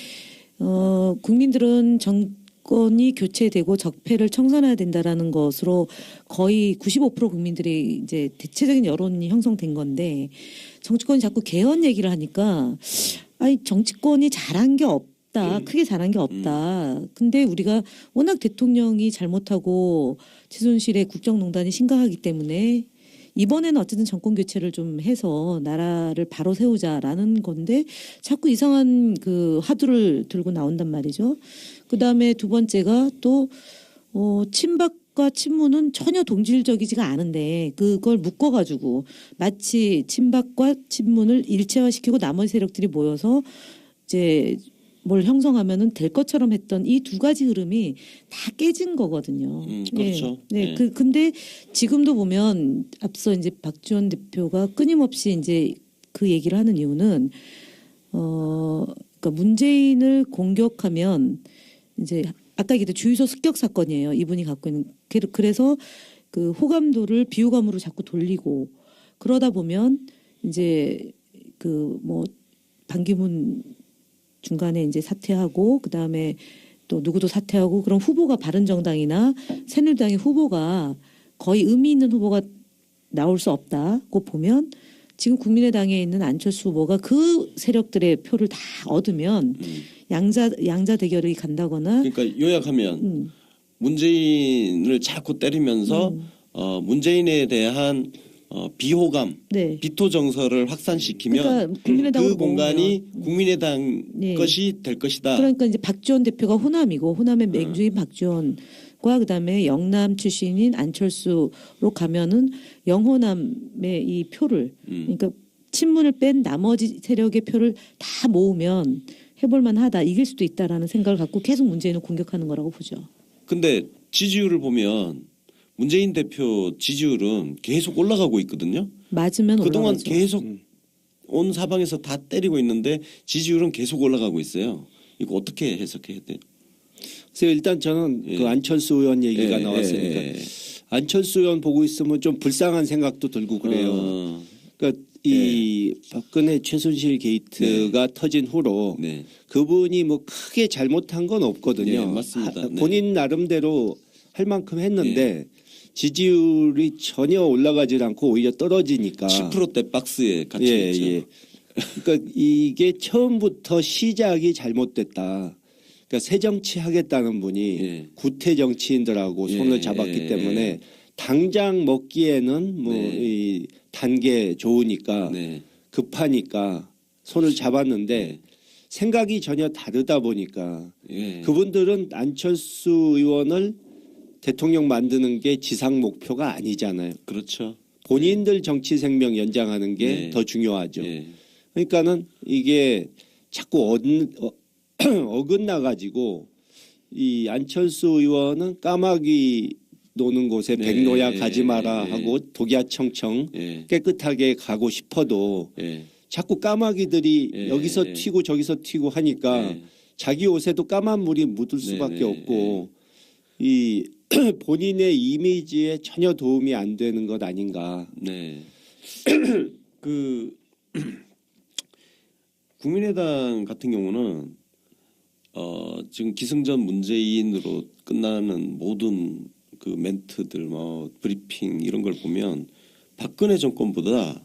국민들은 정치권이 교체되고 적폐를 청산해야 된다라는 것으로 거의 95% 국민들이 이제 대체적인 여론이 형성된 건데 정치권이 자꾸 개헌 얘기를 하니까 아니 정치권이 잘한 게 없다. 크게 잘한 게 없다. 근데 우리가 워낙 대통령이 잘못하고 최순실의 국정농단이 심각하기 때문에 이번에는 어쨌든 정권 교체를 좀 해서 나라를 바로 세우자라는 건데 자꾸 이상한 그 화두를 들고 나온단 말이죠. 그다음에 두 번째가 또 친박과 친문은 전혀 동질적이지가 않은데 그걸 묶어가지고 마치 친박과 친문을 일체화시키고 나머지 세력들이 모여서 이제 뭘 형성하면은 될 것처럼 했던 이 두 가지 흐름이 다 깨진 거거든요. 그렇죠. 네. 근데 지금도 보면 앞서 이제 박지원 대표가 끊임없이 이제 그 얘기를 하는 이유는 그러니까 문재인을 공격하면 이제 아까 얘기했던 주유소 습격 사건이에요. 이분이 갖고 있는 그래서 그 호감도를 비호감으로 자꾸 돌리고 그러다 보면 이제 그 뭐 반기문 중간에 이제 사퇴하고 그다음에 또 누구도 사퇴하고 그런 후보가 바른정당이나 새누리당의 후보가 거의 의미 있는 후보가 나올 수 없다고 보면 지금 국민의당에 있는 안철수 후보가 그 세력들의 표를 다 얻으면 양자 대결이 간다거나 그러니까 요약하면 문재인을 자꾸 때리면서 문재인에 대한 비호감, 네. 비토 정서를 확산시키면 그러니까 국민의당으로 그 공간이 모으면. 국민의당 네. 것이 될 것이다. 그러니까 이제 박지원 대표가 호남이고 호남의 맹주인 박지원과 그다음에 영남 출신인 안철수로 가면은 영호남의 이 표를 그러니까 친문을 뺀 나머지 세력의 표를 다 모으면 해볼 만하다. 이길 수도 있다라는 생각을 갖고 계속 문재인을 공격하는 거라고 보죠. 근데 지지율을 보면 문재인 대표 지지율은 계속 올라가고 있거든요. 맞으면 그동안 올라가죠. 계속 온 사방에서 다 때리고 있는데 지지율은 계속 올라가고 있어요. 이거 어떻게 해석해야 돼요? 그래서 일단 저는 그 안철수 의원 얘기가 나왔으니까 안철수 의원 보고 있으면 좀 불쌍한 생각도 들고 그래요. 그러니까 이 박근혜 최순실 게이트가 터진 후로 그분이 뭐 크게 잘못한 건 없거든요. 맞습니다. 본인 나름대로 할 만큼 했는데 지지율이 전혀 올라가지 않고 오히려 떨어지니까 10%대 박스에 갇혀 있죠. 그러니까 이게 처음부터 시작이 잘못됐다. 그러니까 새 정치 하겠다는 분이 구태 정치인들하고 손을 잡았기 때문에 당장 먹기에는 뭐 이 단계 좋으니까 급하니까 손을 잡았는데 생각이 전혀 다르다 보니까 그분들은 안철수 의원을 대통령 만드는 게 지상 목표가 아니잖아요. 그렇죠. 본인들 정치 생명 연장하는 게 더 중요하죠. 그러니까는 이게 자꾸 어긋나 가지고 이 안철수 의원은 까마귀 노는 곳에 백로야 가지 마라 하고 독야청청 깨끗하게 가고 싶어도 자꾸 까마귀들이 여기서 튀고 저기서 튀고 하니까 자기 옷에도 까만 물이 묻을 수밖에 없고 이 본인의 이미지에 전혀 도움이 안 되는 것 아닌가. 그 국민의당 같은 경우는 지금 기승전 문재인으로 끝나는 모든 그 멘트들 뭐 브리핑 이런 걸 보면 박근혜보다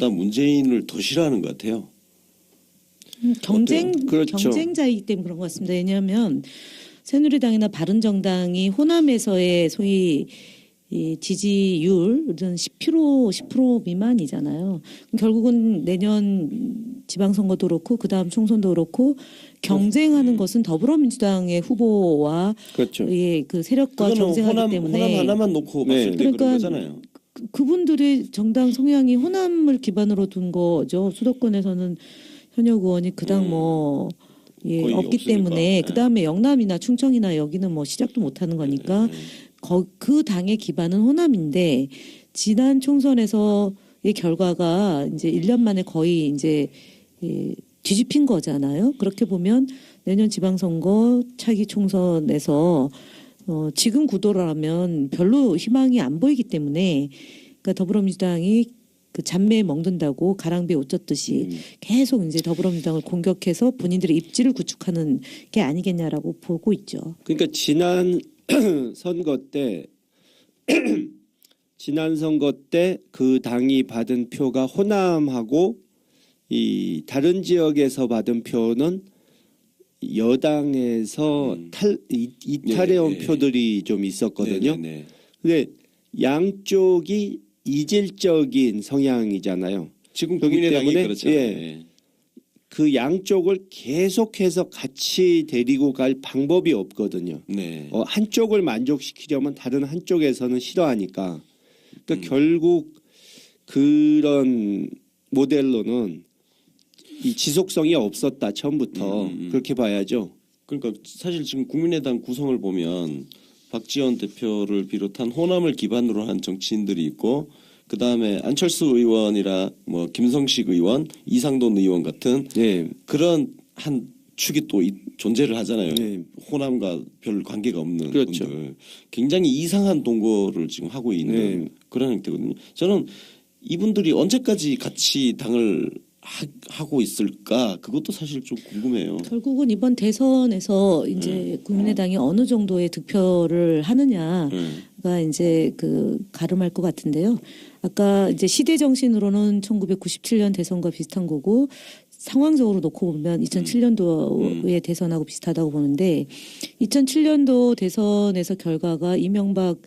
문재인을 더 싫어하는 것 같아요. 경쟁자이기 때문에 그런 것 같습니다. 왜냐하면 새누리당이나 바른정당이 호남에서의 소위 이 지지율은 10% 미만이잖아요. 결국은 내년 지방선거도 그렇고 그다음 총선도 그렇고 경쟁하는 것은 더불어민주당의 후보와 그 세력과 경쟁하기 때문에 호남 하나만 놓고 봤을 때 그러니까 그런 거잖아요. 그분들의 정당 성향이 호남을 기반으로 둔 거죠. 수도권에서는 현역 의원이 그당 없기 없으니까. 때문에 그다음에 영남이나 충청이나 여기는 뭐 시작도 못하는 거니까 그 당의 기반은 호남인데 지난 총선에서의 결과가 이제 1년 만에 거의 이제 뒤집힌 거잖아요. 그렇게 보면 내년 지방선거 차기 총선에서 지금 구도라면 별로 희망이 안 보이기 때문에 그러니까 더불어민주당이 그 잔매에 먹는다고 가랑비에 옷 젖듯이 계속 이제 더불어민주당을 공격해서 본인들의 입지를 구축하는 게 아니겠냐라고 보고 있죠. 그러니까 지난 선거 때 그 당이 받은 표가 호남하고 이 다른 지역에서 받은 표는 여당에서 이탈해온 예, 예. 표들이 좀 있었거든요. 네, 네, 네. 근데 양쪽이 이질적인 성향이잖아요. 지금 그렇기 국민의당이 때문에, 그렇죠. 예. 그 양쪽을 계속해서 같이 데리고 갈 방법이 없거든요. 네. 한쪽을 만족시키려면 다른 한쪽에서는 싫어하니까. 그러니까 결국 그런 모델로는 이 지속성이 없었다 처음부터 그렇게 봐야죠. 그러니까 사실 지금 국민의당 구성을 보면 박지원 대표를 비롯한 호남을 기반으로 한 정치인들이 있고 그 다음에 안철수 의원이라 뭐 김성식 의원, 이상돈 의원 같은 네. 그런 한 축이 또 존재를 하잖아요. 네. 호남과 별 관계가 없는 그렇죠. 분들. 굉장히 이상한 동거를 지금 하고 있는 네. 그런 형태거든요. 저는 이분들이 언제까지 같이 당을 하고 있을까 그것도 사실 좀 궁금해요. 결국은 이번 대선에서 이제 국민의당이 어느 정도의 득표를 하느냐가 이제 그 가름할 것 같은데요. 아까 이제 시대 정신으로는 1997년 대선과 비슷한 거고 상황적으로 놓고 보면 2007년도의 대선하고 비슷하다고 보는데 2007년도 대선에서 결과가 이명박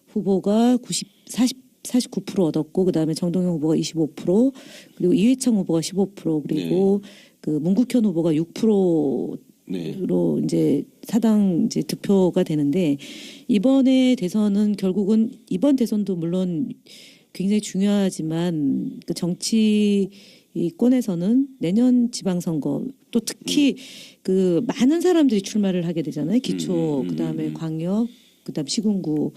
후보가 49% 얻었고 그다음에 정동영 후보가 25% 그리고 이회창 후보가 15% 그리고 그 문국현 후보가 6%로 이제 사당 이제 득표가 되는데 이번에 대선은 결국은 이번 대선도 물론 굉장히 중요하지만 그 정치권에서는 내년 지방선거 또 특히 그 많은 사람들이 출마를 하게 되잖아요. 기초 그다음에 광역 그다음 시군구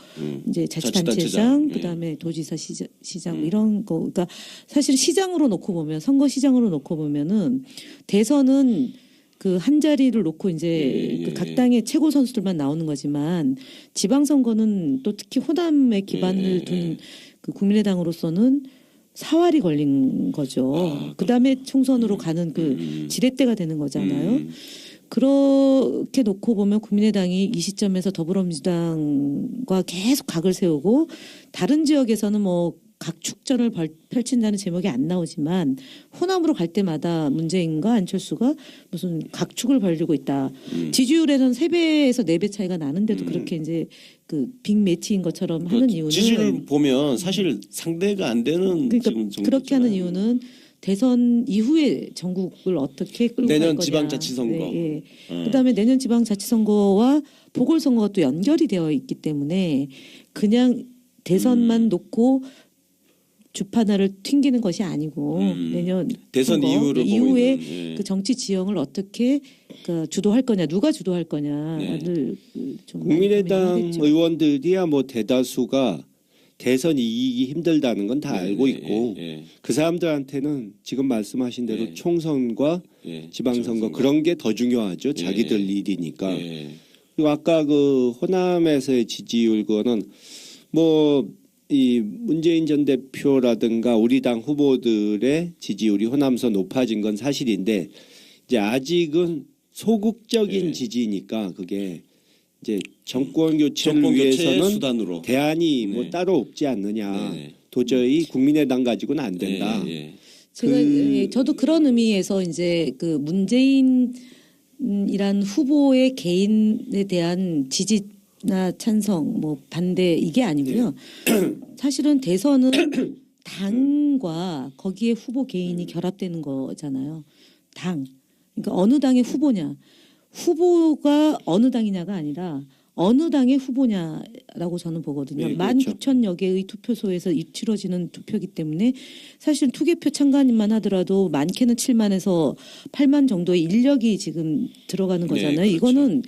이제 자치단체장 그다음에 도지사 시장 이런 거 그러니까 사실 시장으로 놓고 보면 선거 시장으로 놓고 보면은 대선은 그 한 자리를 놓고 이제 그 각 당의 최고 선수들만 나오는 거지만 지방선거는 또 특히 호남에 기반을 둔 그 국민의당으로서는 사활이 걸린 거죠. 그다음에 총선으로 가는 그 지렛대가 되는 거잖아요. 그렇게 놓고 보면 국민의당이 이 시점에서 더불어민주당과 계속 각을 세우고 다른 지역에서는 뭐 각축전을 펼친다는 제목이 안 나오지만 호남으로 갈 때마다 문재인과 안철수가 무슨 각축을 벌이고 있다. 지지율에선 3배에서 4배 차이가 나는데도 그렇게 이제 그 빅매치인 것처럼 하는 이유는 지지를 보면 사실 상대가 안 되는 그러니까 지금 정도잖아요. 그렇게 하는 이유는 대선 이후에 전국을 어떻게 끌고 갈 내년 거냐. 지방자치선거. 예, 예. 그다음에 내년 지방자치선거와 보궐선거가 또 연결이 되어 있기 때문에 그냥 대선만 놓고 주파나를 튕기는 것이 아니고 내년 대선 선거 이후를 이후에 보고 있는, 예. 그 정치 지형을 어떻게 그 주도할 거냐, 누가 주도할 거냐를 좀 많이 국민의당 고민하겠죠. 의원들이야 뭐 대다수가 대선 이기기 힘들다는 건 다 알고 있고 그 사람들한테는 지금 말씀하신 대로 총선과 지방선거 그런 게 더 중요하죠. 자기들 일이니까. 그리고 아까 그 호남에서의 지지율 그거는 뭐 이 문재인 전 대표라든가 우리 당 후보들의 지지율이 호남서 높아진 건 사실인데 이제 아직은 소극적인 지지니까 그게 이제 정권 교체를 위해서는 수단으로. 대안이 뭐 따로 없지 않느냐. 도저히 국민의당 가지고는 안 된다. 제가 저도 그런 의미에서 이제 그 문재인이란 후보의 개인에 대한 지지나 찬성, 뭐 반대 이게 아니고요. 사실은 대선은 당과 거기에 후보 개인이 결합되는 거잖아요. 당. 그러니까 어느 당의 후보냐. 후보가 어느 당이냐가 아니라 어느 당의 후보냐라고 저는 보거든요. 네, 그렇죠. 19,000여 개의 투표소에서 치러지는 투표이기 때문에 사실 투개표 참관인만 하더라도 많게는 7만에서 8만 정도의 인력이 지금 들어가는 거잖아요. 그렇죠. 이거는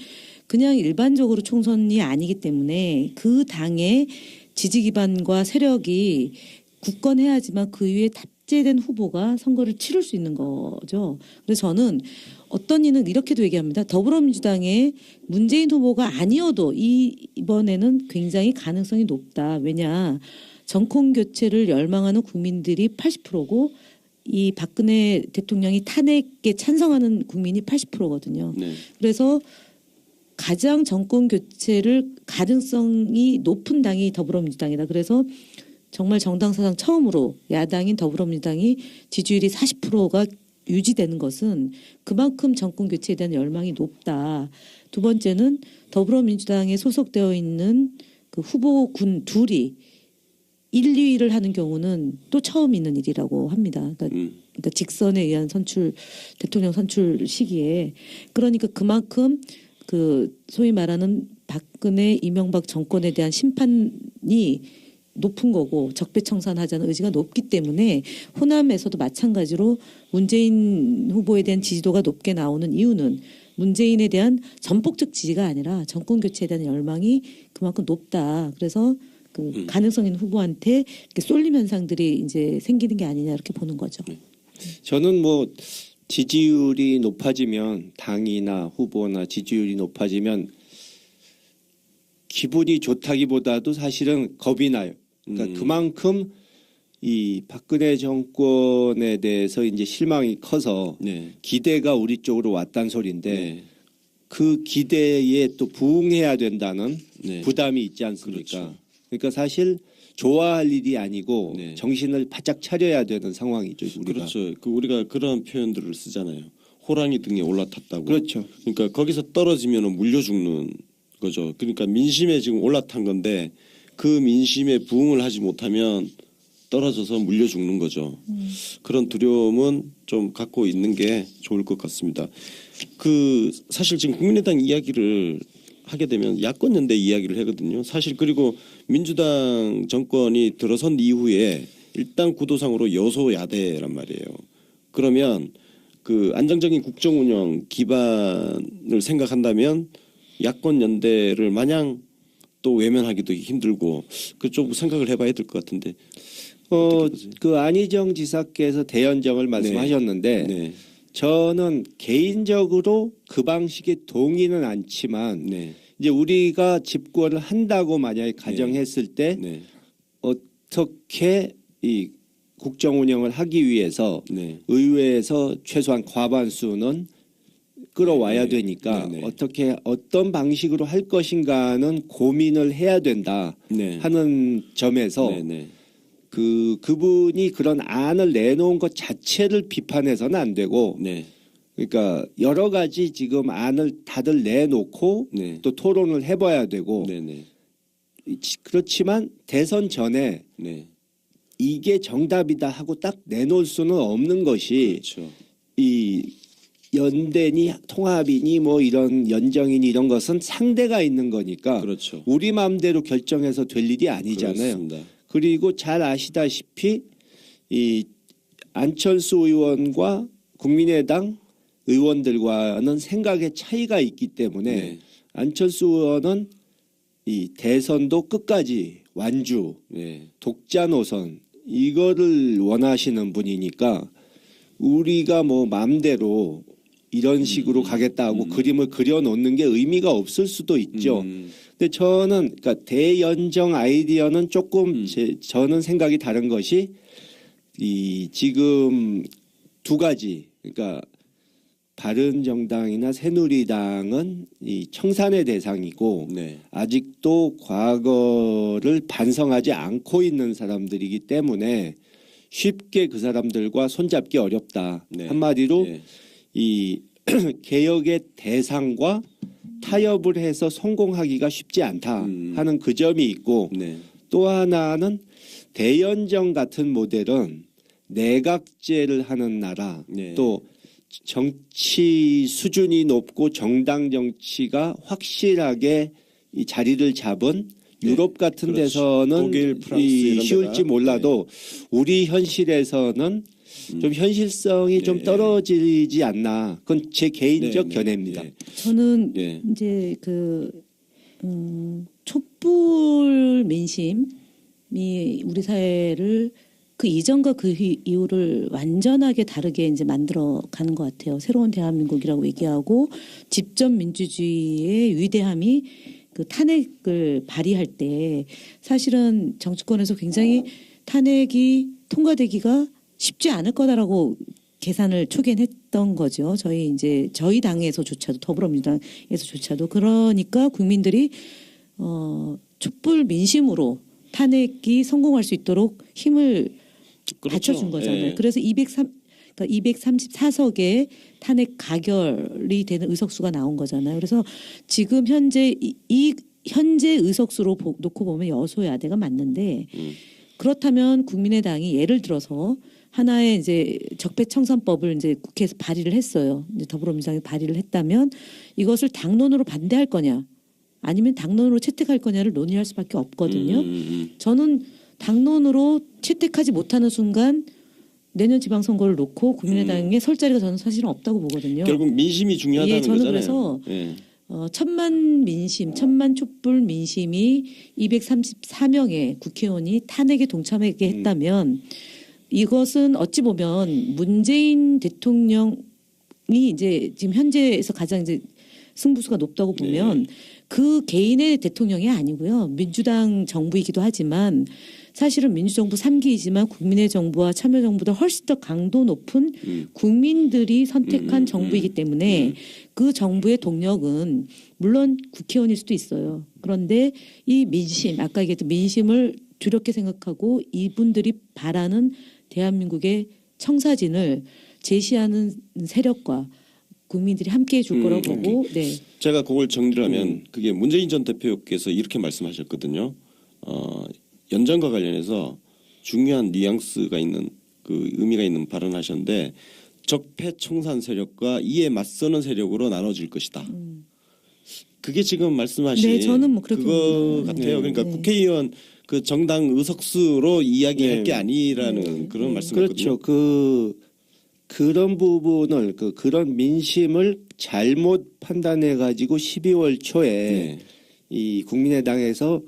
그냥 일반적으로 총선이 아니기 때문에 그 당의 지지 기반과 세력이 굳건해야지만 그 위에 탑재된 후보가 선거를 치를 수 있는 거죠. 그래서 저는 어떤 이는 이렇게도 얘기합니다. 더불어민주당의 문재인 후보가 아니어도 이번에는 굉장히 가능성이 높다. 왜냐 정권 교체를 열망하는 국민들이 80%고 이 박근혜 대통령이 탄핵에 찬성하는 국민이 80%거든요. 네. 그래서 가장 정권 교체를 가능성이 높은 당이 더불어민주당이다. 그래서 정말 정당 사상 처음으로 야당인 더불어민주당이 지지율이 40%가 유지되는 것은 그만큼 정권 교체에 대한 열망이 높다. 두 번째는 더불어민주당에 소속되어 있는 그 후보군 둘이 1, 2위를 하는 경우는 또 처음 있는 일이라고 합니다. 그러니까 직선에 의한 선출, 대통령 선출 시기에. 그러니까 그만큼 그 소위 말하는 박근혜, 이명박 정권에 대한 심판이 높은 거고 적폐청산하자는 의지가 높기 때문에 호남에서도 마찬가지로 문재인 후보에 대한 지지도가 높게 나오는 이유는 문재인에 대한 전폭적 지지가 아니라 정권 교체에 대한 열망이 그만큼 높다. 그래서 그 가능성 있는 후보한테 이렇게 쏠림 현상들이 이제 생기는 게 아니냐 이렇게 보는 거죠. 저는 뭐 지지율이 높아지면 당이나 후보나 지지율이 높아지면 기분이 좋다기보다도 사실은 겁이 나요. 그러니까 그만큼 이 박근혜 정권에 대해서 이제 실망이 커서 네. 기대가 우리 쪽으로 왔단 소리인데 네. 그 기대에 또 부응해야 된다는 네. 부담이 있지 않습니까? 그렇죠. 그러니까 사실 좋아할 일이 아니고 네. 정신을 바짝 차려야 되는 상황이죠. 우리가. 그렇죠. 우리가 그런 표현들을 쓰잖아요. 호랑이 등에 올라탔다고. 그렇죠. 그러니까 거기서 떨어지면 물려 죽는 거죠. 그러니까 민심에 지금 올라탄 건데 그 민심에 부응을 하지 못하면 떨어져서 물려 죽는 거죠. 그런 두려움은 좀 갖고 있는 게 좋을 것 같습니다. 그 사실 지금 국민의당 이야기를 하게 되면 야권 연대 이야기를 하거든요. 사실 그리고 민주당 정권이 들어선 이후에 일단 구도상으로 여소야대란 말이에요. 그러면 그 안정적인 국정 운영 기반을 생각한다면 야권 연대를 마냥 또 외면하기도 힘들고 그쪽 생각을 해봐야 될 것 같은데. 그 안희정 지사께서 대연정을 말씀하셨는데 네. 저는 개인적으로 그 방식에 동의는 않지만 네. 이제 우리가 집권을 한다고 만약에 가정했을 때 네. 어떻게 이 국정 운영을 하기 위해서 네. 의회에서 최소한 과반수는 끌어와야 네. 되니까 네. 네. 어떻게 어떤 방식으로 할 것인가는 고민을 해야 된다 네. 하는 점에서 네. 네. 그분이 그런 안을 내놓은 것 자체를 비판해서는 안 되고 네. 그러니까 여러 가지 지금 안을 다들 내놓고 네. 또 토론을 해봐야 되고 네. 네. 그렇지만 대선 전에 네. 이게 정답이다 하고 딱 내놓을 수는 없는 것이 그렇죠. 이 연대니 통합이니 뭐 이런 연정이니 이런 것은 상대가 있는 거니까 그렇죠. 우리 마음대로 결정해서 될 일이 아니잖아요. 그렇습니다. 그리고 잘 아시다시피 이 안철수 의원과 국민의당 의원들과는 생각의 차이가 있기 때문에 네. 안철수 의원은 이 대선도 끝까지 완주, 네. 독자 노선 이거를 원하시는 분이니까 우리가 뭐 마음대로 이런 식으로 가겠다고 그림을 그려놓는 게 의미가 없을 수도 있죠. 근데 저는 그러니까 대연정 아이디어는 조금 저는 생각이 다른 것이 이 지금 두 가지 그러니까 바른정당이나 새누리당은 이 청산의 대상이고 네. 아직도 과거를 반성하지 않고 있는 사람들이기 때문에 쉽게 그 사람들과 손잡기 어렵다. 네. 한마디로 네. 이 개혁의 대상과 타협을 해서 성공하기가 쉽지 않다 하는 그 점이 있고 네. 또 하나는 대연정 같은 모델은 내각제를 하는 나라 네. 또 정치 수준이 높고 정당 정치가 확실하게 이 자리를 잡은 네. 유럽 같은 그렇죠. 데서는 독일, 프랑스 이런 쉬울지 데가. 몰라도 우리 현실에서는 좀 현실성이 좀 떨어지지 않나. 그건 제 개인적 네, 네, 견해입니다. 네. 저는 예. 이제 그 촛불 민심이 우리 사회를 그 이전과 그 이후를 완전하게 다르게 이제 만들어 가는 것 같아요. 새로운 대한민국이라고 얘기하고 집권 민주주의의 위대함이 그 탄핵을 발의할 때 사실은 정치권에서 굉장히 탄핵이 통과되기가 쉽지 않을 거다라고 계산을 초기엔 했던 거죠. 저희 당에서조차도 더불어민주당에서조차도 그러니까 국민들이 촛불 민심으로 탄핵이 성공할 수 있도록 힘을 그렇죠. 받쳐준 거잖아요. 예. 그래서 234석의 탄핵 가결이 되는 의석수가 나온 거잖아요. 그래서 지금 현재 현재 의석수로 놓고 보면 여소야대가 맞는데 그렇다면 국민의당이 예를 들어서 하나의 이제 적폐청산법을 이제 국회에서 발의를 했어요. 이제 더불어민주당이 발의를 했다면 이것을 당론으로 반대할 거냐, 아니면 당론으로 채택할 거냐를 논의할 수밖에 없거든요. 저는 당론으로 채택하지 못하는 순간 내년 지방선거를 놓고 국민의당에 설 자리가 저는 사실은 없다고 보거든요. 결국 민심이 중요하다는 예, 저는 거잖아요. 그래서 예. 천만 촛불 민심이 234명의 국회의원이 탄핵에 동참하게 했다면 이것은 어찌 보면 문재인 대통령이 이제 지금 현재에서 가장 이제 승부수가 높다고 보면 그 개인의 대통령이 아니고요. 민주당 정부이기도 하지만 사실은 민주정부 3기이지만 국민의 정부와 참여정부보다 훨씬 더 강도 높은 국민들이 선택한 정부이기 때문에 그 정부의 동력은 물론 국회의원일 수도 있어요. 그런데 이 민심, 아까 얘기했던 민심을 두렵게 생각하고 이분들이 바라는 대한민국의 청사진을 제시하는 세력과 국민들이 함께해 줄 거라고 보고 네. 제가 그걸 정리를 하면 그게 문재인 전 대표께서 이렇게 말씀하셨거든요. 연장과 관련해서 중요한 뉘앙스가 있는 그 의미가 있는 발언하셨는데 적폐 청산 세력과 이에 맞서는 세력으로 나눠질 것이다. 그게 지금 말씀하신 네, 저는 뭐 그렇게 그거 봅니다. 같아요. 네. 그러니까 네. 국회의원 그 정당 의석수로 이야기할 네. 게 아니라는 그런 말씀이거든요. 그렇죠. 그런 부분을 그런 민심을 잘못 판단해 가지고 12월 초에 네. 이 국민의당에서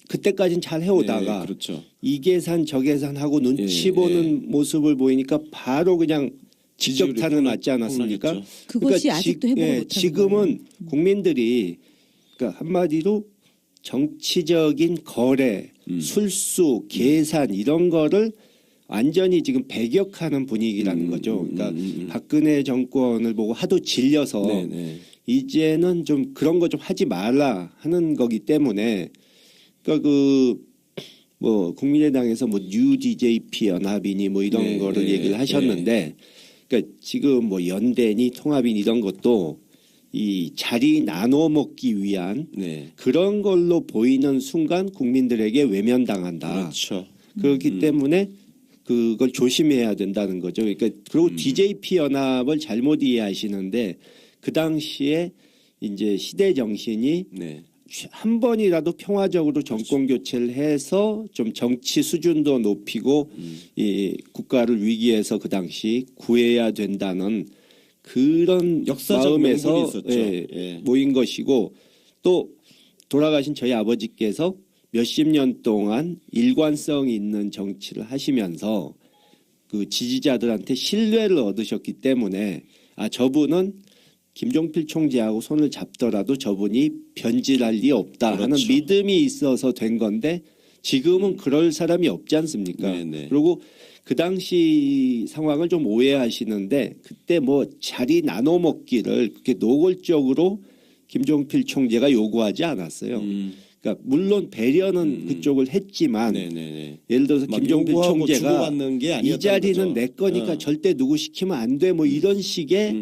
그때까지는 잘 해오다가 네, 그렇죠. 이 계산 저 계산하고 눈치 예, 보는 모습을 보이니까 바로 그냥 지지율이 직접탄을 맞지 않았습니까? 폭락했죠. 그것이 아직도 해보지 못하는 지금은 거예요. 국민들이 그러니까 한마디로 정치적인 거래, 술수, 계산 이런 거를 완전히 지금 배격하는 분위기라는 거죠. 그러니까 박근혜 정권을 보고 하도 질려서 네, 네. 이제는 좀 그런 거 좀 하지 말라 하는 거기 때문에 그러니까 뭐 국민의당에서 뭐 뉴DJP 연합이니 뭐 이런 네, 거를 네, 얘기를 하셨는데 그러니까 지금 뭐 연대니 통합이니 이런 것도 이 자리 나눠 먹기 위한 네. 그런 걸로 보이는 순간 국민들에게 외면당한다. 그렇죠. 그렇기 때문에 그걸 조심해야 된다는 거죠. 그러니까 그리고 DJP 연합을 잘못 이해하시는데 그 당시에 이제 시대 정신이 네. 한 번이라도 평화적으로 정권 교체를 해서 좀 정치 수준도 높이고 이 국가를 위기에서 그 당시 구해야 된다는 그런 역사적 명분이 마음에서 있었죠. 예. 모인 것이고 또 돌아가신 저희 아버지께서 몇십 년 동안 일관성 있는 정치를 하시면서 그 지지자들한테 신뢰를 얻으셨기 때문에 저분은 김종필 총재하고 손을 잡더라도 저분이 변질할 리 없다 하는 그렇죠. 믿음이 있어서 된 건데 지금은 그럴 사람이 없지 않습니까? 네네. 그리고 그 당시 상황을 좀 오해하시는데 그때 뭐 자리 나눠 먹기를 그렇게 노골적으로 김종필 총재가 요구하지 않았어요. 그러니까 물론 배려는 그쪽을 했지만 네네네. 예를 들어서 막 김종필 요구하고 총재가 주고받는 게 이 아니었다는 자리는 거죠. 내 거니까 어. 절대 누구 시키면 안 돼 뭐 이런 식의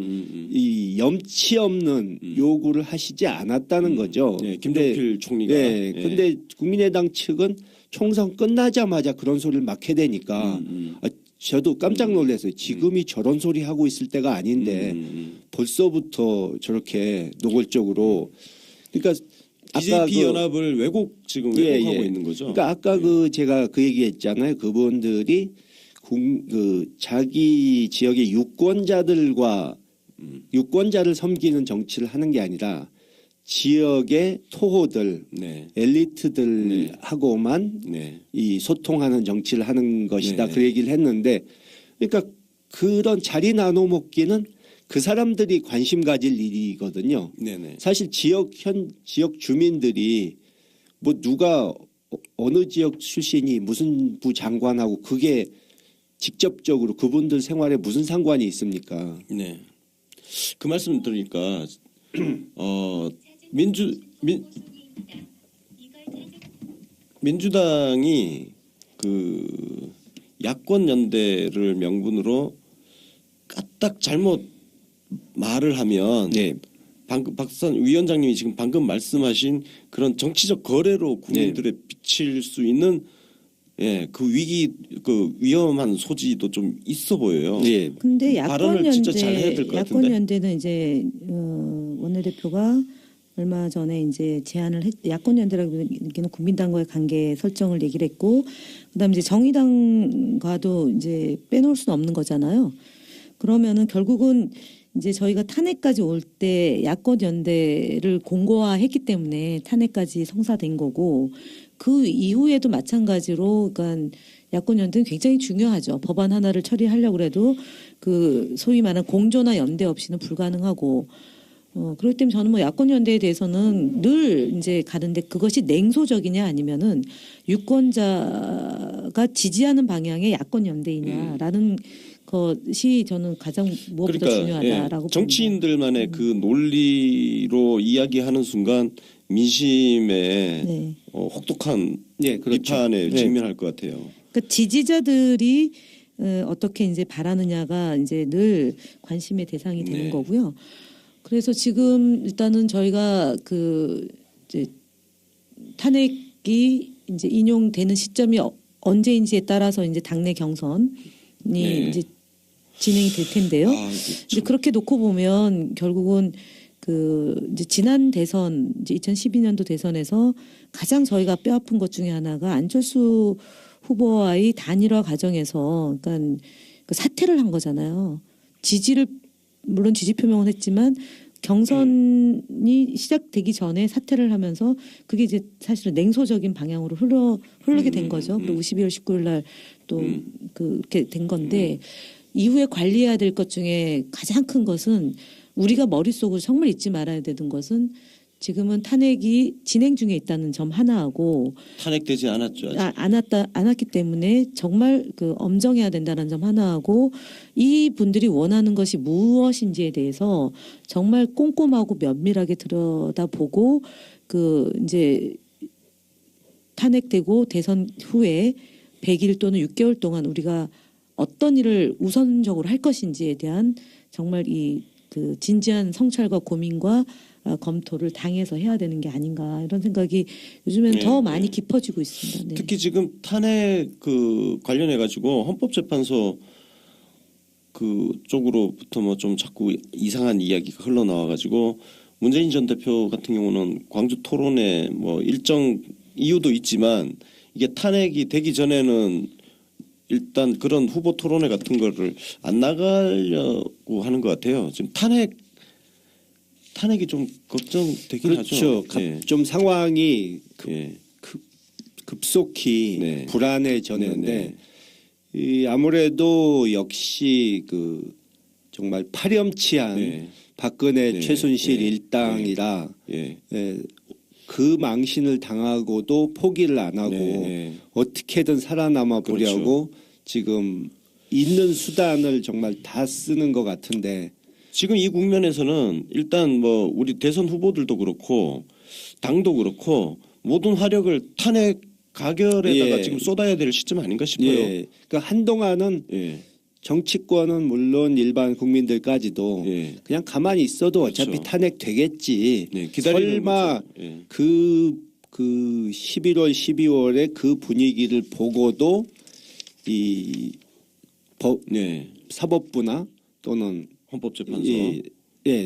이 염치 없는 요구를 하시지 않았다는 거죠. 네, 김종필 총리가. 네, 예. 근데 국민의당 측은 총선 끝나자마자 그런 소리를 막 해대니까 저도 깜짝 놀랐어요. 지금이 저런 소리 하고 있을 때가 아닌데 벌써부터 저렇게 노골적으로 그러니까 DJP 연합을 왜곡하고 있는 거죠. 그러니까 아까 제가 그 얘기했잖아요. 그분들이 자기 지역의 유권자들과 유권자를 섬기는 정치를 하는 게 아니라 지역의 토호들, 네. 엘리트들하고만 네. 이 소통하는 정치를 하는 것이다. 네. 그 얘기를 했는데, 그러니까 그런 자리 나눠 먹기는 그 사람들이 관심 가질 일이거든요. 네네. 사실 지역 주민들이 뭐 누가 어느 지역 출신이 무슨 부 장관하고 그게 직접적으로 그분들 생활에 무슨 상관이 있습니까? 네. 그 말씀 들으니까 민주당이 그 야권 연대를 명분으로 까딱 잘못 말을 하면 네. 방금 박선 위원장님이 지금 방금 말씀하신 그런 정치적 거래로 국민들에 비칠 수 있는 그 위기 그 위험한 소지도 좀 있어 보여요. 예. 근데 발언을 진짜 잘 해야 될 것 같은데. 야권 연대는 이제 원내대표가 얼마 전에 이제 제안을 야권 연대라고 얘기는 국민당과의 관계 설정을 얘기를 했고, 그다음에 이제 정의당과도 이제 빼놓을 수는 없는 거잖아요. 그러면은 결국은 이제 저희가 탄핵까지 올 때 야권 연대를 공고화했기 때문에 탄핵까지 성사된 거고, 그 이후에도 마찬가지로 그러니까 야권 연대는 굉장히 중요하죠. 법안 하나를 처리하려고 해도 그 소위 말하는 공조나 연대 없이는 불가능하고, 그렇기 때문에 저는 뭐 야권 연대에 대해서는 늘 이제 가는데, 그것이 냉소적이냐 아니면은 유권자가 지지하는 방향의 야권 연대이냐라는 것이 저는 가장 무엇보다 중요하다라고 봅니다. 정치인들만의 그 논리로 이야기하는 순간 민심에 네. 혹독한 네, 그렇죠. 비판에 네. 직면할 것 같아요. 그러니까 지지자들이 어떻게 이제 바라느냐가 이제 늘 관심의 대상이 되는 네. 거고요. 그래서 지금 일단은 저희가 그 이제 탄핵이 이제 인용되는 시점이 언제인지에 따라서 이제 당내 경선이 네. 이제 진행이 될 텐데요. 이제 그렇게 놓고 보면 결국은 그 이제 지난 대선 이제 2012년도 대선에서 가장 저희가 뼈아픈 것 중에 하나가 안철수 후보와의 단일화 과정에서 그러니까 그 사퇴를 한 거잖아요. 지지를 물론 지지 표명은 했지만 경선이 시작되기 전에 사퇴를 하면서 그게 이제 사실은 냉소적인 방향으로 흐르게 된 거죠. 그리고 12월 19일 날 또 그렇게 된 건데, 이후에 관리해야 될 것 중에 가장 큰 것은 우리가 머릿속으로 정말 잊지 말아야 되는 것은 지금은 탄핵이 진행 중에 있다는 점 하나하고, 탄핵되지 않았죠. 아직. 않았기 때문에 정말 그 엄정해야 된다는 점 하나하고, 이 분들이 원하는 것이 무엇인지에 대해서 정말 꼼꼼하고 면밀하게 들여다보고, 그 이제 탄핵되고 대선 후에 100일 또는 6개월 동안 우리가 어떤 일을 우선적으로 할 것인지에 대한 정말 이 그 진지한 성찰과 고민과 검토를 당에서 해야 되는 게 아닌가, 이런 생각이 요즘에는 더 많이 깊어지고 있습니다. 네. 특히 지금 탄핵 그 관련해 가지고 헌법재판소 그 쪽으로부터 뭐 좀 자꾸 이상한 이야기가 흘러나와 가지고 문재인 전 대표 같은 경우는 광주 토론회 뭐 일정 이유도 있지만 이게 탄핵이 되기 전에는 일단 그런 후보 토론회 같은 거를 안 나가려고 하는 것 같아요. 지금 탄핵이 좀 걱정되긴 그렇죠. 하죠. 예. 좀 상황이 예. 급속히 네. 불안해졌는데, 이 아무래도 역시 그 정말 파렴치한 네. 박근혜 네. 최순실 네. 일당이라 예. 그 망신을 당하고도 포기를 안 하고 네. 어떻게든 살아남아 보려고 지금 있는 수단을 정말 다 쓰는 것 같은데, 지금 이 국면에서는 일단 뭐 우리 대선 후보들도 그렇고 당도 그렇고 모든 화력을 탄핵 가결에다가 예. 지금 쏟아야 될 시점 아닌가 싶어요. 예, 그러니까 한동안은 예. 정치권은 물론 일반 국민들까지도 예. 그냥 가만히 있어도 어차피 그렇죠. 탄핵 되겠지. 네, 기다리는 설마 거죠. 예. 그 11월, 12월에 그 분위기를 보고도 이 네. 사법부나 또는 헌법재판소.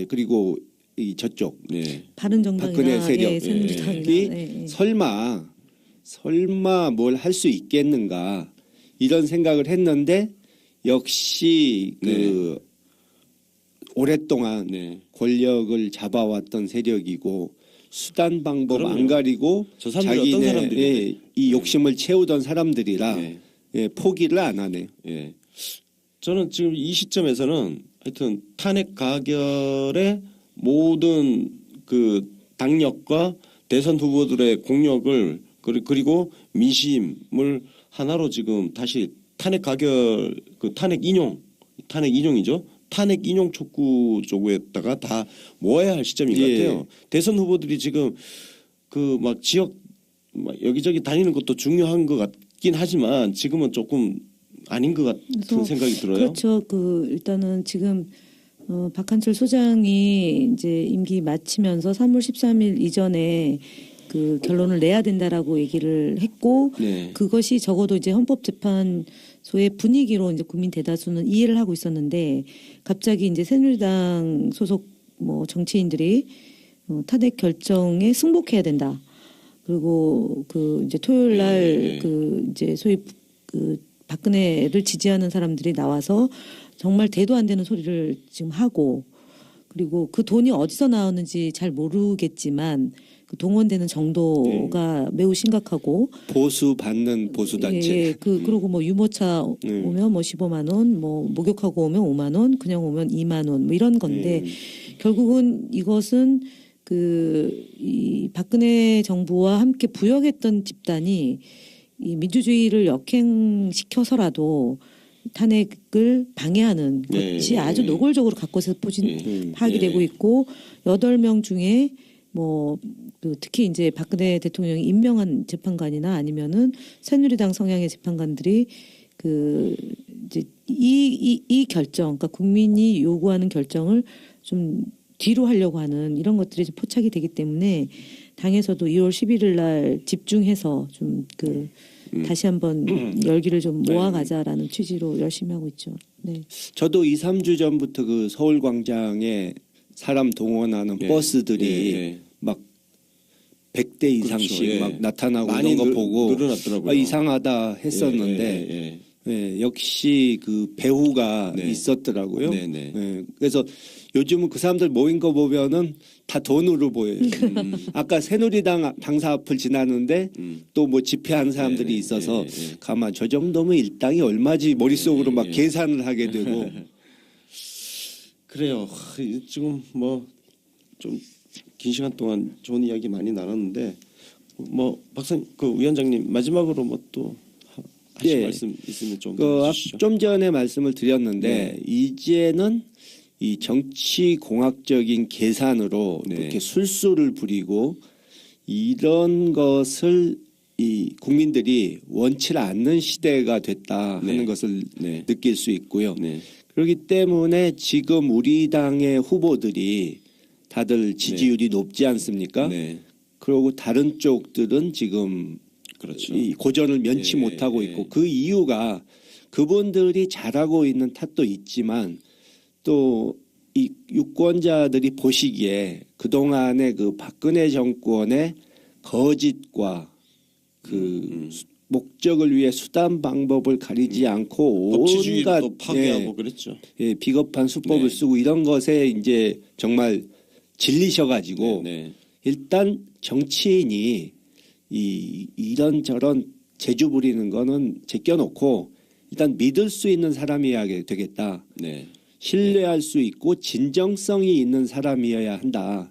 그리고 이 저쪽 네. 바른정당이나 박근혜 세력, 새누리당이나 설마 뭘 할 수 있겠는가 이런 생각을 했는데, 역시 그 오랫동안 네. 권력을 잡아왔던 세력이고 수단 방법 그럼요. 안 가리고 저 사람들이 어떤 사람들인데. 예, 이 욕심을 채우던 사람들이라 예. 예, 포기를 안 하네요. 예. 저는 지금 이 시점에서는 하여튼 탄핵 가결의 모든 그 당력과 대선 후보들의 공력을 그리고 민심을 하나로 지금 다시 탄핵 가결 그 탄핵 인용이죠. 탄핵 인용 촉구 쪽에다가 다 모아야 할 시점인 것 예. 같아요. 대선 후보들이 지금 그 막 지역 막 여기저기 다니는 것도 중요한 것 같긴 하지만 지금은 조금 아닌 것 같은 그래서 생각이 들어요. 그렇죠. 그 일단은 지금 박한철 소장이 이제 임기 마치면서 3월 13일 이전에 그 결론을 내야 된다라고 얘기를 했고 네. 그것이 적어도 이제 헌법재판소의 분위기로 이제 국민 대다수는 이해를 하고 있었는데 갑자기 이제 새누리당 소속 뭐 정치인들이 탄핵 결정에 승복해야 된다. 그리고 그 이제 토요일 날 그 이제 소위 그 박근혜를 지지하는 사람들이 나와서 정말 대도 안 되는 소리를 지금 하고 그리고 그 돈이 어디서 나오는지 잘 모르겠지만 그 동원되는 정도가 매우 심각하고 보수 받는 보수 단체. 예, 그리고 뭐 유모차 오면 뭐 15만 원, 뭐 목욕하고 오면 5만 원, 그냥 오면 2만 원, 뭐 이런 건데 결국은 이것은 이 박근혜 정부와 함께 부역했던 집단이 이 민주주의를 역행시켜서라도 탄핵을 방해하는 것이 아주 노골적으로 갖고서 파악이 되고 있고 8명 중에 뭐 그 특히 이제 박근혜 대통령이 임명한 재판관이나 아니면은 새누리당 성향의 재판관들이 그 이제 이 결정, 그러니까 국민이 요구하는 결정을 좀 뒤로 하려고 하는 이런 것들이 좀 포착이 되기 때문에 당에서도 2월 11일 날 집중해서 좀 그 다시 한번 열기를 좀 모아가자라는 취지로 열심히 하고 있죠. 네. 저도 2, 3주 전부터 그 서울 광장에 사람 동원하는 버스들이 막 100대 이상씩 그렇죠. 막 나타나고 많이 이런 거 보고 늘어났더라고요. 이상하다 했었는데 역시 그 배후가 있었더라고요. 그래서 요즘은 그 사람들 모인 거 보면은 다 돈으로 보여요. 아까 새누리당 당사 앞을 지나는데 또 뭐 집회하는 사람들이 있어서 가만 저 정도면 일당이 얼마지 머릿속으로 막 계산을 하게 되고 그래요. 지금 뭐 좀 긴 시간 동안 좋은 이야기 많이 나눴는데 뭐 박사님 그 위원장님 마지막으로 뭐 또 하실 말씀 있으면 좀 해주시죠. 좀 전에 말씀을 드렸는데 이제는 이 정치 공학적인 계산으로 이렇게 술수를 부리고 이런 것을 이 국민들이 원치 않는 시대가 됐다 하는 것을 느낄 수 있고요. 그렇기 때문에 지금 우리 당의 후보들이 다들 지지율이 높지 않습니까? 그리고 다른 쪽들은 지금 그렇죠. 이 고전을 면치 못하고 있고 그 이유가 그분들이 잘하고 있는 탓도 있지만 또 이 유권자들이 보시기에 그동안의 그 박근혜 정권의 거짓과 그 목적을 위해 수단 방법을 가리지 않고 법치주의를 온갖 또 파괴하고 그랬죠. 비겁한 수법을 쓰고 이런 것에 이제 정말 질리셔가지고 일단 정치인이 이런저런 재주 부리는 거는 제껴놓고 일단 믿을 수 있는 사람이어야 되겠다. 신뢰할 수 있고 진정성이 있는 사람이어야 한다.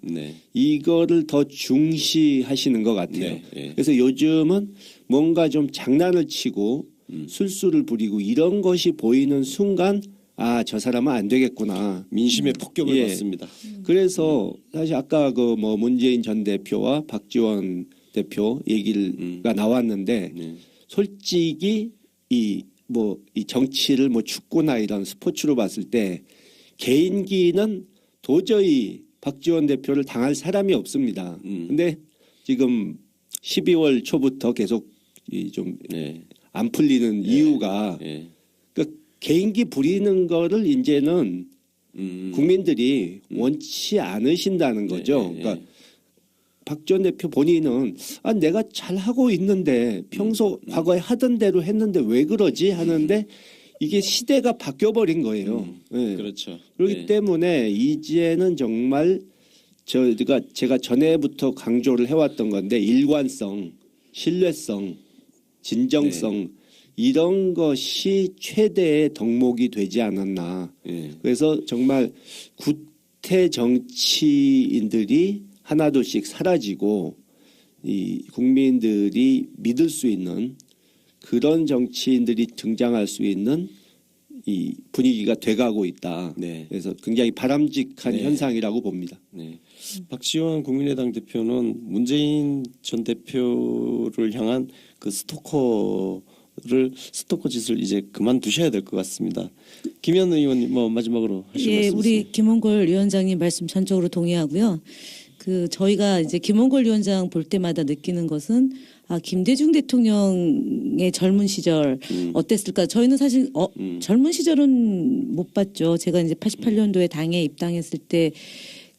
이거를 더 중시하시는 것 같아요. 그래서 요즘은 뭔가 좀 장난을 치고 술수를 부리고 이런 것이 보이는 순간 아, 저 사람은 안 되겠구나. 민심의 폭격을 받습니다. 그래서 사실 아까 그 뭐 문재인 전 대표와 박지원 대표 얘기가 나왔는데 솔직히 이 정치를 뭐 축구나 이런 스포츠로 봤을 때 개인기는 도저히 박지원 대표를 당할 사람이 없습니다. 근데 지금 12월 초부터 계속 좀 안 풀리는 이유가 그러니까 개인기 부리는 거를 이제는 국민들이 원치 않으신다는 거죠. 그러니까 박지원 대표 본인은 아 내가 잘 하고 있는데 평소 과거에 하던 대로 했는데 왜 그러지 하는데 이게 시대가 바뀌어 버린 거예요. 그렇죠. 그렇기 때문에 이제는 정말 제가 전에부터 강조를 해왔던 건데 일관성, 신뢰성, 진정성 이런 것이 최대의 덕목이 되지 않았나. 그래서 정말 구태 정치인들이 하나둘씩 사라지고 이 국민들이 믿을 수 있는 그런 정치인들이 등장할 수 있는 이 분위기가 돼가고 있다. 그래서 굉장히 바람직한 현상이라고 봅니다. 박지원 국민의당 대표는 문재인 전 대표를 향한 그 스토커 짓을 이제 그만두셔야 될 것 같습니다. 김현 의원님 뭐 마지막으로 하실 말씀 우리 김원걸 위원장님 말씀 전적으로 동의하고요. 저희가 이제 김원걸 위원장 볼 때마다 느끼는 것은 김대중 대통령의 젊은 시절 어땠을까? 저희는 사실 젊은 시절은 못 봤죠. 제가 이제 88년도에 당에 입당했을 때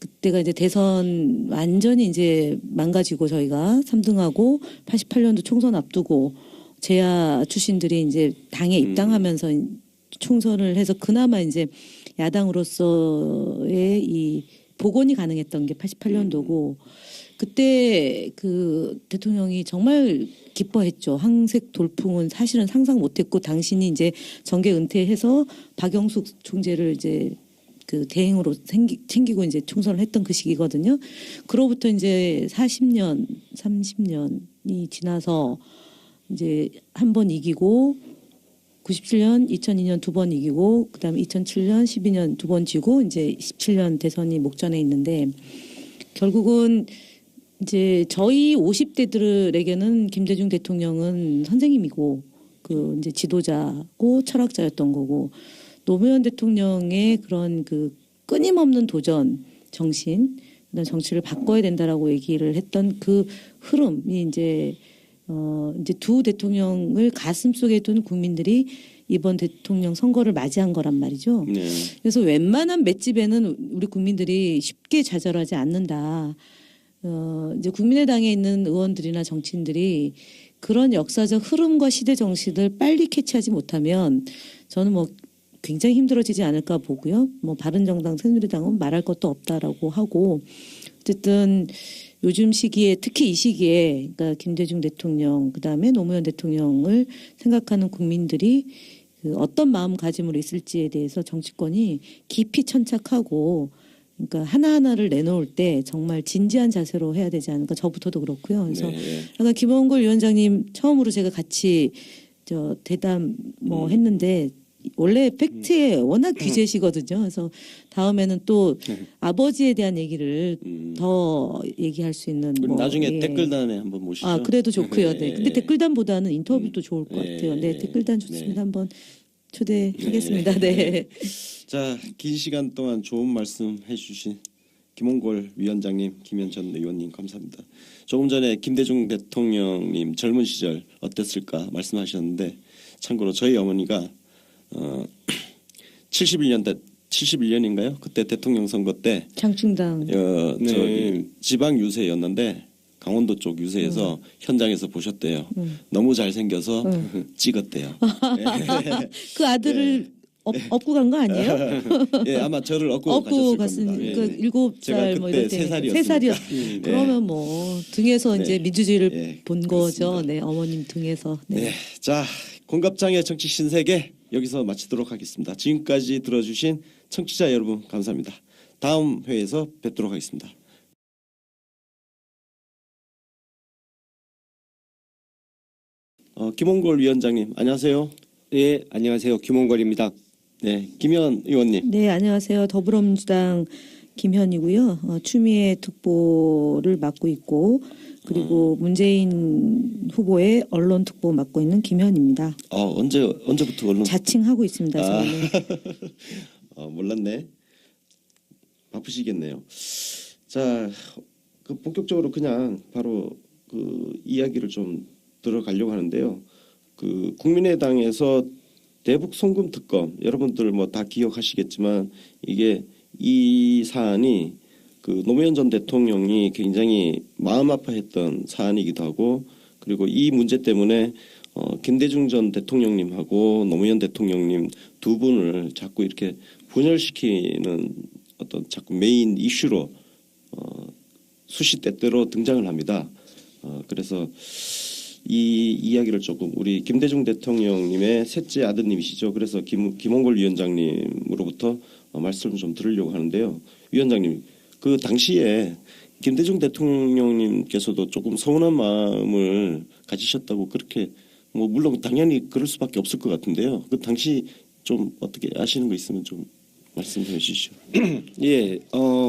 그때가 이제 대선 완전히 이제 망가지고 저희가 3등하고 88년도 총선 앞두고 제야 출신들이 이제 당에 입당하면서 총선을 해서 그나마 이제 야당으로서의 이 복원이 가능했던 게 88년도고 그때 그 대통령이 정말 기뻐했죠. 항색 돌풍은 사실은 상상 못했고 당신이 이제 정계 은퇴해서 박영숙 총재를 이제 그 대행으로 챙기고 이제 총선을 했던 그 시기거든요. 그로부터 이제 40년, 30년이 지나서 이제 한 번 이기고 97년, 2002년 두 번 이기고 그다음에 2007년, 12년 두 번 지고 이제 17년 대선이 목전에 있는데 결국은 이제 저희 50대들에게는 김대중 대통령은 선생님이고 그 이제 지도자고 철학자였던 거고 노무현 대통령의 그런 그 끊임없는 도전 정신, 그다음 정치를 바꿔야 된다라고 얘기를 했던 그 흐름이 이제 두 대통령을 가슴속에 둔 국민들이 이번 대통령 선거를 맞이한 거란 말이죠. 그래서 웬만한 맷집에는 우리 국민들이 쉽게 좌절하지 않는다. 이제 국민의당에 있는 의원들이나 정치인들이 그런 역사적 흐름과 시대 정신을 빨리 캐치하지 못하면 저는 뭐 굉장히 힘들어지지 않을까 보고요. 뭐 바른정당, 새누리당은 말할 것도 없다라고 하고 어쨌든 요즘 시기에 특히 이 시기에 그러니까 김대중 대통령 그다음에 노무현 대통령을 생각하는 국민들이 그 어떤 마음가짐으로 있을지에 대해서 정치권이 깊이 천착하고 그러니까 하나하나를 내놓을 때 정말 진지한 자세로 해야 되지 않을까. 저부터도 그렇고요. 그래서 약간 김원걸 위원장님 처음으로 제가 같이 대담 뭐 했는데 원래 팩트에 워낙 귀재시거든요. 그래서 다음에는 또 아버지에 대한 얘기를 더 얘기할 수 있는 뭐 나중에 댓글단에 한번 모시죠. 그래도 좋고요. 네. 근데 댓글단보다는 인터뷰도 좋을 것 같아요. 네, 댓글단 좋습니다. 한번 초대하겠습니다. 네. 자, 긴 시간 동안 좋은 말씀 해주신 김원걸 위원장님, 김현천 의원님 감사합니다. 조금 전에 김대중 대통령님 젊은 시절 어땠을까 말씀하셨는데 참고로 저희 어머니가 71년인가요? 그때 대통령 선거 때 장충당 저기 지방 유세였는데 강원도 쪽 유세에서 현장에서 보셨대요. 너무 잘생겨서 찍었대요. 그 아들을 업고 간 거 아니에요? 예, 아마 저를 업고 갔습니다. 겁니다. 그 7살 뭐 이럴 때 3살이었. 그러면 뭐 등에서 이제 민주주의를 본 거죠. 네, 어머님 등에서. 네. 자, 공갑장의 정치 신세계 여기서 마치도록 하겠습니다. 지금까지 들어주신 청취자 여러분 감사합니다. 다음 회에서 뵙도록 하겠습니다. 김원걸 위원장님 안녕하세요. 예, 안녕하세요. 김원걸입니다. 네, 김현 의원님. 네, 안녕하세요. 더불어민주당 김현이고요. 추미애 특보를 맡고 있고 그리고 문재인 후보의 언론 특보 맡고 있는 김현입니다. 언제부터 언론 자칭하고 있습니다. 저는. 몰랐네. 바쁘시겠네요. 자, 그 본격적으로 그냥 바로 그 이야기를 좀 들어가려고 하는데요. 그 국민의당에서 대북 송금 특검 여러분들 뭐 다 기억하시겠지만 이게 이 사안이 그 노무현 전 대통령이 굉장히 마음 아파했던 사안이기도 하고 그리고 이 문제 때문에 김대중 전 대통령님하고 노무현 대통령님 두 분을 자꾸 이렇게 분열시키는 어떤 자꾸 메인 이슈로 수시 때때로 등장을 합니다. 그래서 이 이야기를 조금 우리 김대중 대통령님의 셋째 아드님이시죠. 그래서 김홍걸 위원장님으로부터 말씀을 좀 들으려고 하는데요. 위원장님, 그 당시에 김대중 대통령님께서도 조금 서운한 마음을 가지셨다고 그렇게 뭐 물론 당연히 그럴 수밖에 없을 것 같은데요. 그 당시 좀 어떻게 아시는 거 있으면 좀 말씀해 주시죠. 예,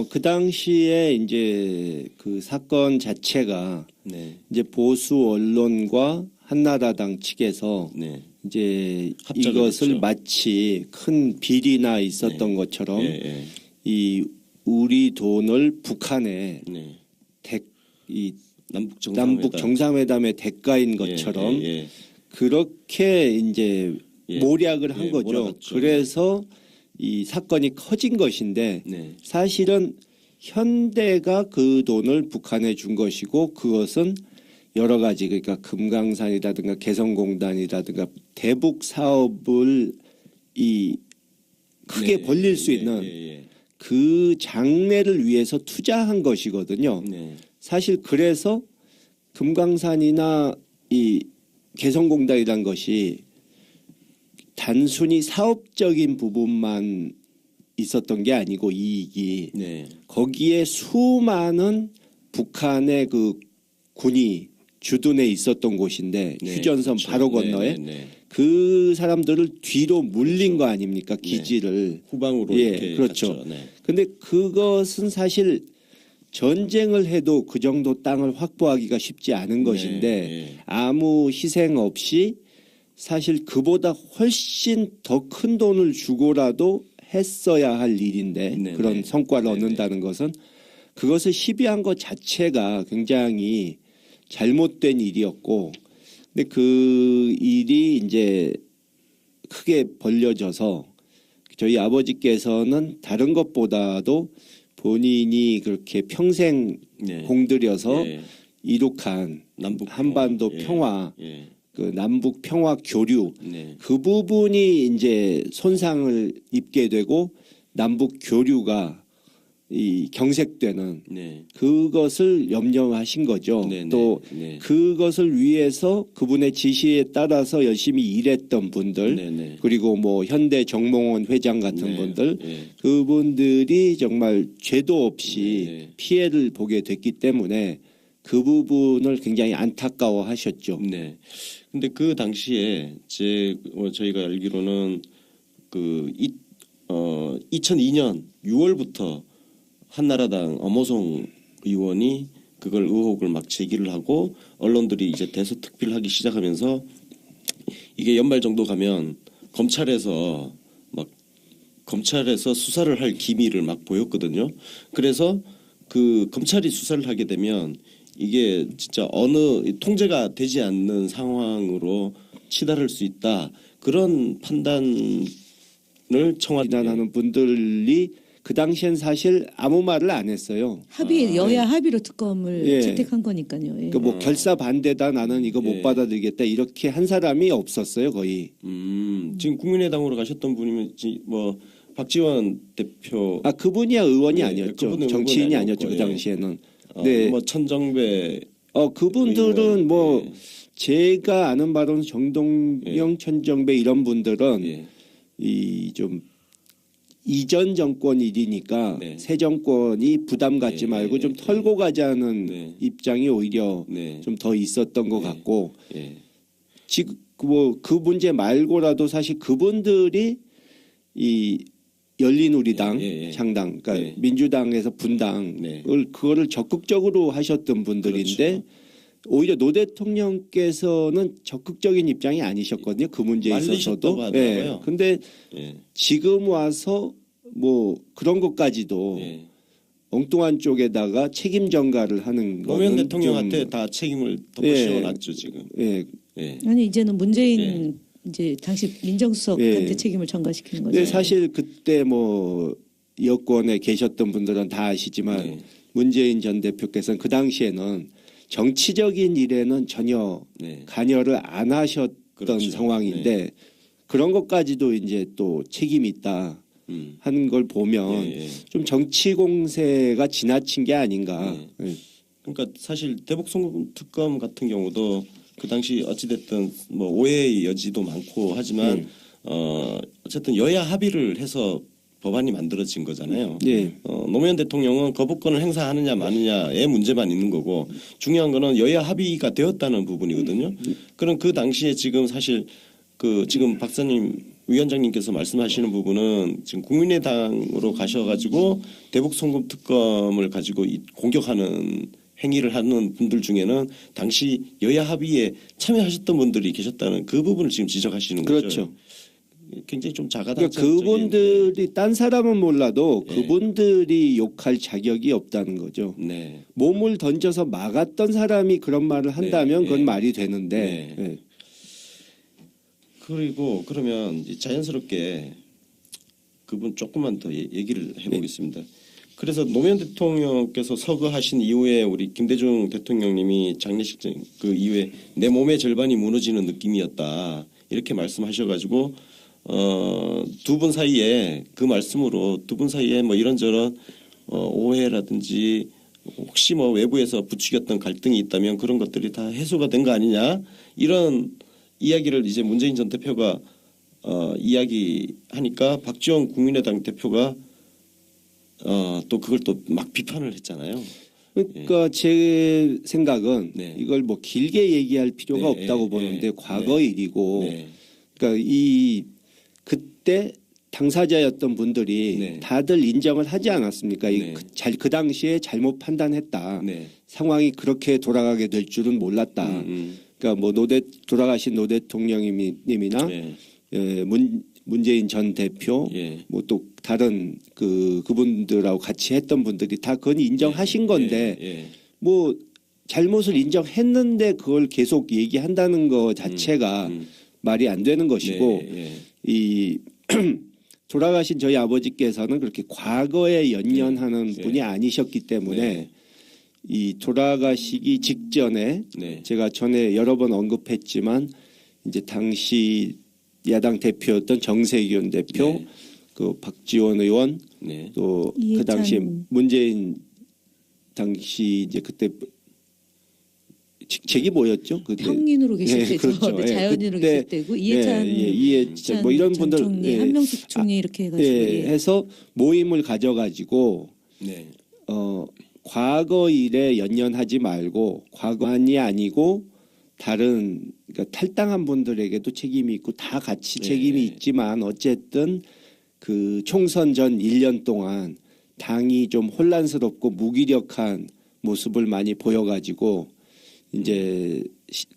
그 당시에 이제 그 사건 자체가 네, 이제 보수 언론과 한나라당 측에서 네, 이제 합작을 이것을 했죠. 마치 큰 비리나 있었던 것처럼 예, 이 우리 돈을 북한에 네, 이 남북 남북 정상회담의 대가인 것처럼 예. 그렇게 이제 예. 모략을 한 예, 거죠. 몰아갔죠. 그래서 이 사건이 커진 것인데 네, 사실은 현대가 그 돈을 북한에 준 것이고 그것은 여러 가지 그러니까 금강산이라든가 개성공단이라든가 대북 사업을 이 크게 벌릴 수 있는 그 장래를 위해서 투자한 것이거든요. 네, 사실 그래서 금강산이나 이 개성공단이란 것이 단순히 사업적인 부분만 있었던 게 아니고 이익이 네, 거기에 수많은 북한의 그 군이 주둔해 있었던 곳인데 네, 휴전선 그렇죠. 바로 네, 건너에 네. 그 사람들을 뒤로 물린 거 아닙니까? 기지를. 후방으로 예, 이렇게 그렇죠. 갔죠. 네. 근데 그것은 사실 전쟁을 해도 그 정도 땅을 확보하기가 쉽지 않은 것인데 네. 아무 희생 없이 사실 그보다 훨씬 더 큰 돈을 주고라도 했어야 할 일인데 네네. 그런 성과를 네네. 얻는다는 것은 그것을 시비한 것 자체가 굉장히 잘못된 일이었고 근데 그 일이 이제 크게 벌려져서 저희 아버지께서는 다른 것보다도 본인이 그렇게 평생 네. 공들여서 예. 이룩한 남북 한반도 평화. 예. 평화, 예. 그 남북 평화 교류 네. 그 부분이 이제 손상을 입게 되고 남북 교류가 이 경색되는 네. 그것을 염려하신 거죠. 네, 네, 또 네. 그것을 위해서 그분의 지시에 따라서 열심히 일했던 분들 네, 네. 그리고 뭐 현대 정몽원 회장 같은 네. 분들 예. 그분들이 정말 죄도 없이 네. 피해를 보게 됐기 때문에 그 부분을 굉장히 안타까워하셨죠. 네. 근데 그 당시에 저희가 알기로는 2002년 6월부터 한나라당 엄호성 의원이 그걸 의혹을 막 제기를 하고 언론들이 이제 대서특필하기 시작하면서 이게 연말 정도 가면 검찰에서 수사를 할 기미를 막 보였거든요. 그래서 그 검찰이 수사를 하게 되면 이게 진짜 어느 통제가 되지 않는 상황으로 치달을 수 있다. 그런 판단을 청와대 비난하는 분들이 그 당시엔 사실 아무 말을 안 했어요. 여야 합의로 특검을 예. 채택한 거니까요. 예. 그러니까 뭐 결사 반대다 나는 이거 못 예. 받아들이겠다 이렇게 한 사람이 없었어요 거의. 지금 국민의당으로 가셨던 분이면 뭐 박지원 대표 그분이야 의원이 예, 아니었죠. 그분은 정치인이 의원이 아니었죠 그 아니었고, 예. 당시에는. 네. 뭐 천정배 그분들은 의원, 뭐 예. 제가 아는 바로는 정동영, 천정배 이런 분들은 예. 이 좀 이전 정권 일이니까 네. 새 정권이 부담 갖지 예, 말고 예, 좀 예. 털고 가자는 네. 입장이 오히려 네. 좀 더 있었던 것 네. 같고 예. 지금 뭐 그 문제 말고라도 사실 그분들이 이 열린우리당 예, 예, 예. 창당, 그러니까 네. 민주당에서 분당을 네. 그거를 적극적으로 하셨던 분들인데 그렇죠. 오히려 노 대통령께서는 적극적인 입장이 아니셨거든요. 그 문제에 있어서도. 말리셨다고 하더라고요. 근데 예. 지금 와서 뭐 그런 것까지도 예. 엉뚱한 쪽에다가 책임 전가를 하는 노무현 거는 대통령한테 좀, 다 책임을 덮어 예. 씌워놨죠 지금. 예. 예. 아니 이제는 문재인 예. 이제 당시 민정수석한테 예. 책임을 전가시키는 거죠. 근데 사실 그때 뭐 여권에 계셨던 분들은 다 아시지만 네. 문재인 전 대표께서는 그 당시에는 정치적인 일에는 전혀 네. 관여를 안 하셨던 그렇죠. 상황인데 그런 것까지도 이제 또 책임이 있다. 하는 걸 보면 예, 예. 좀 정치 공세가 지나친 게 아닌가. 예. 그러니까 사실 대북 송금 특검 같은 경우도 그 당시 어찌됐든 뭐 오해의 여지도 많고 하지만 어쨌든 여야 합의를 해서 법안이 만들어진 거잖아요. 예. 노무현 대통령은 거부권을 행사하느냐 마느냐의 문제만 있는 거고 중요한 거는 여야 합의가 되었다는 부분이거든요. 그럼 그 당시에 지금 사실 그 지금 박사님 위원장님께서 말씀하시는 부분은 지금 국민의당으로 가셔가지고 대북 송금 특검을 가지고 공격하는 행위를 하는 분들 중에는 당시 여야 합의에 참여하셨던 분들이 계셨다는 그 부분을 지금 지적하시는 거죠. 그렇죠. 굉장히 좀 그러니까 자가당착적인. 그분들이 딴 사람은 몰라도 예. 그분들이 욕할 자격이 없다는 거죠. 네. 몸을 던져서 막았던 사람이 그런 말을 한다면 네. 그건 예. 말이 되는데 네. 예. 그리고 그러면 이제 자연스럽게 그분 조금만 더 얘기를 해보겠습니다. 그래서 노무현 대통령께서 서거하신 이후에 우리 김대중 대통령님이 장례식 그 이후에 내 몸의 절반이 무너지는 느낌이었다 이렇게 말씀하셔가지고 두 분 사이에 그 말씀으로 두 분 사이에 뭐 이런저런 오해라든지 혹시 뭐 외부에서 부추겼던 갈등이 있다면 그런 것들이 다 해소가 된 거 아니냐 이런 이야기를 이제 문재인 전 대표가 이야기하니까 박지원 국민의당 대표가 또 그걸 또 막 비판을 했잖아요. 그러니까 제 생각은 네. 이걸 뭐 길게 얘기할 필요가 네, 없다고 네, 보는데 네, 과거 일이고 네. 그러니까 이 그때 당사자였던 분들이 네. 다들 인정을 하지 않았습니까? 네. 그 당시에 잘못 판단했다. 네. 상황이 그렇게 돌아가게 될 줄은 몰랐다. 그러니까 뭐 돌아가신 노 대통령님이나 네. 문재인 전 대표 예. 뭐 또 다른 그분들하고 같이 했던 분들이 다 그건 인정하신 건데 예. 뭐 잘못을 인정했는데 그걸 계속 얘기한다는 거 자체가 말이 안 되는 것이고 네, 이 돌아가신 저희 아버지께서는 그렇게 과거에 연연하는 네. 분이 아니셨기 때문에 네. 이 돌아가시기 직전에 네. 제가 전에 여러 번 언급했지만 이제 당시 야당 대표였던 정세균 대표, 네. 그 박지원 의원, 네. 또 그 이해찬. 당시 문재인 당시 이제 그때 직책이 뭐였죠? 그때 평인으로 계실 예, 때죠. 그렇죠. 네, 예, 자연인으로 그때 계실 때고 이해찬, 이해찬 뭐 이런 전 분들 총리, 예, 한명숙 총리 이렇게 해가지고 예. 해서 모임을 가져가지고 네. 과거 일에 연연하지 말고 과거만이 아니고 다른 그러니까 탈당한 분들에게도 책임이 있고 다 같이 네. 책임이 있지만 어쨌든 그 총선 전 1년 동안 당이 좀 혼란스럽고 무기력한 모습을 많이 보여가지고 이제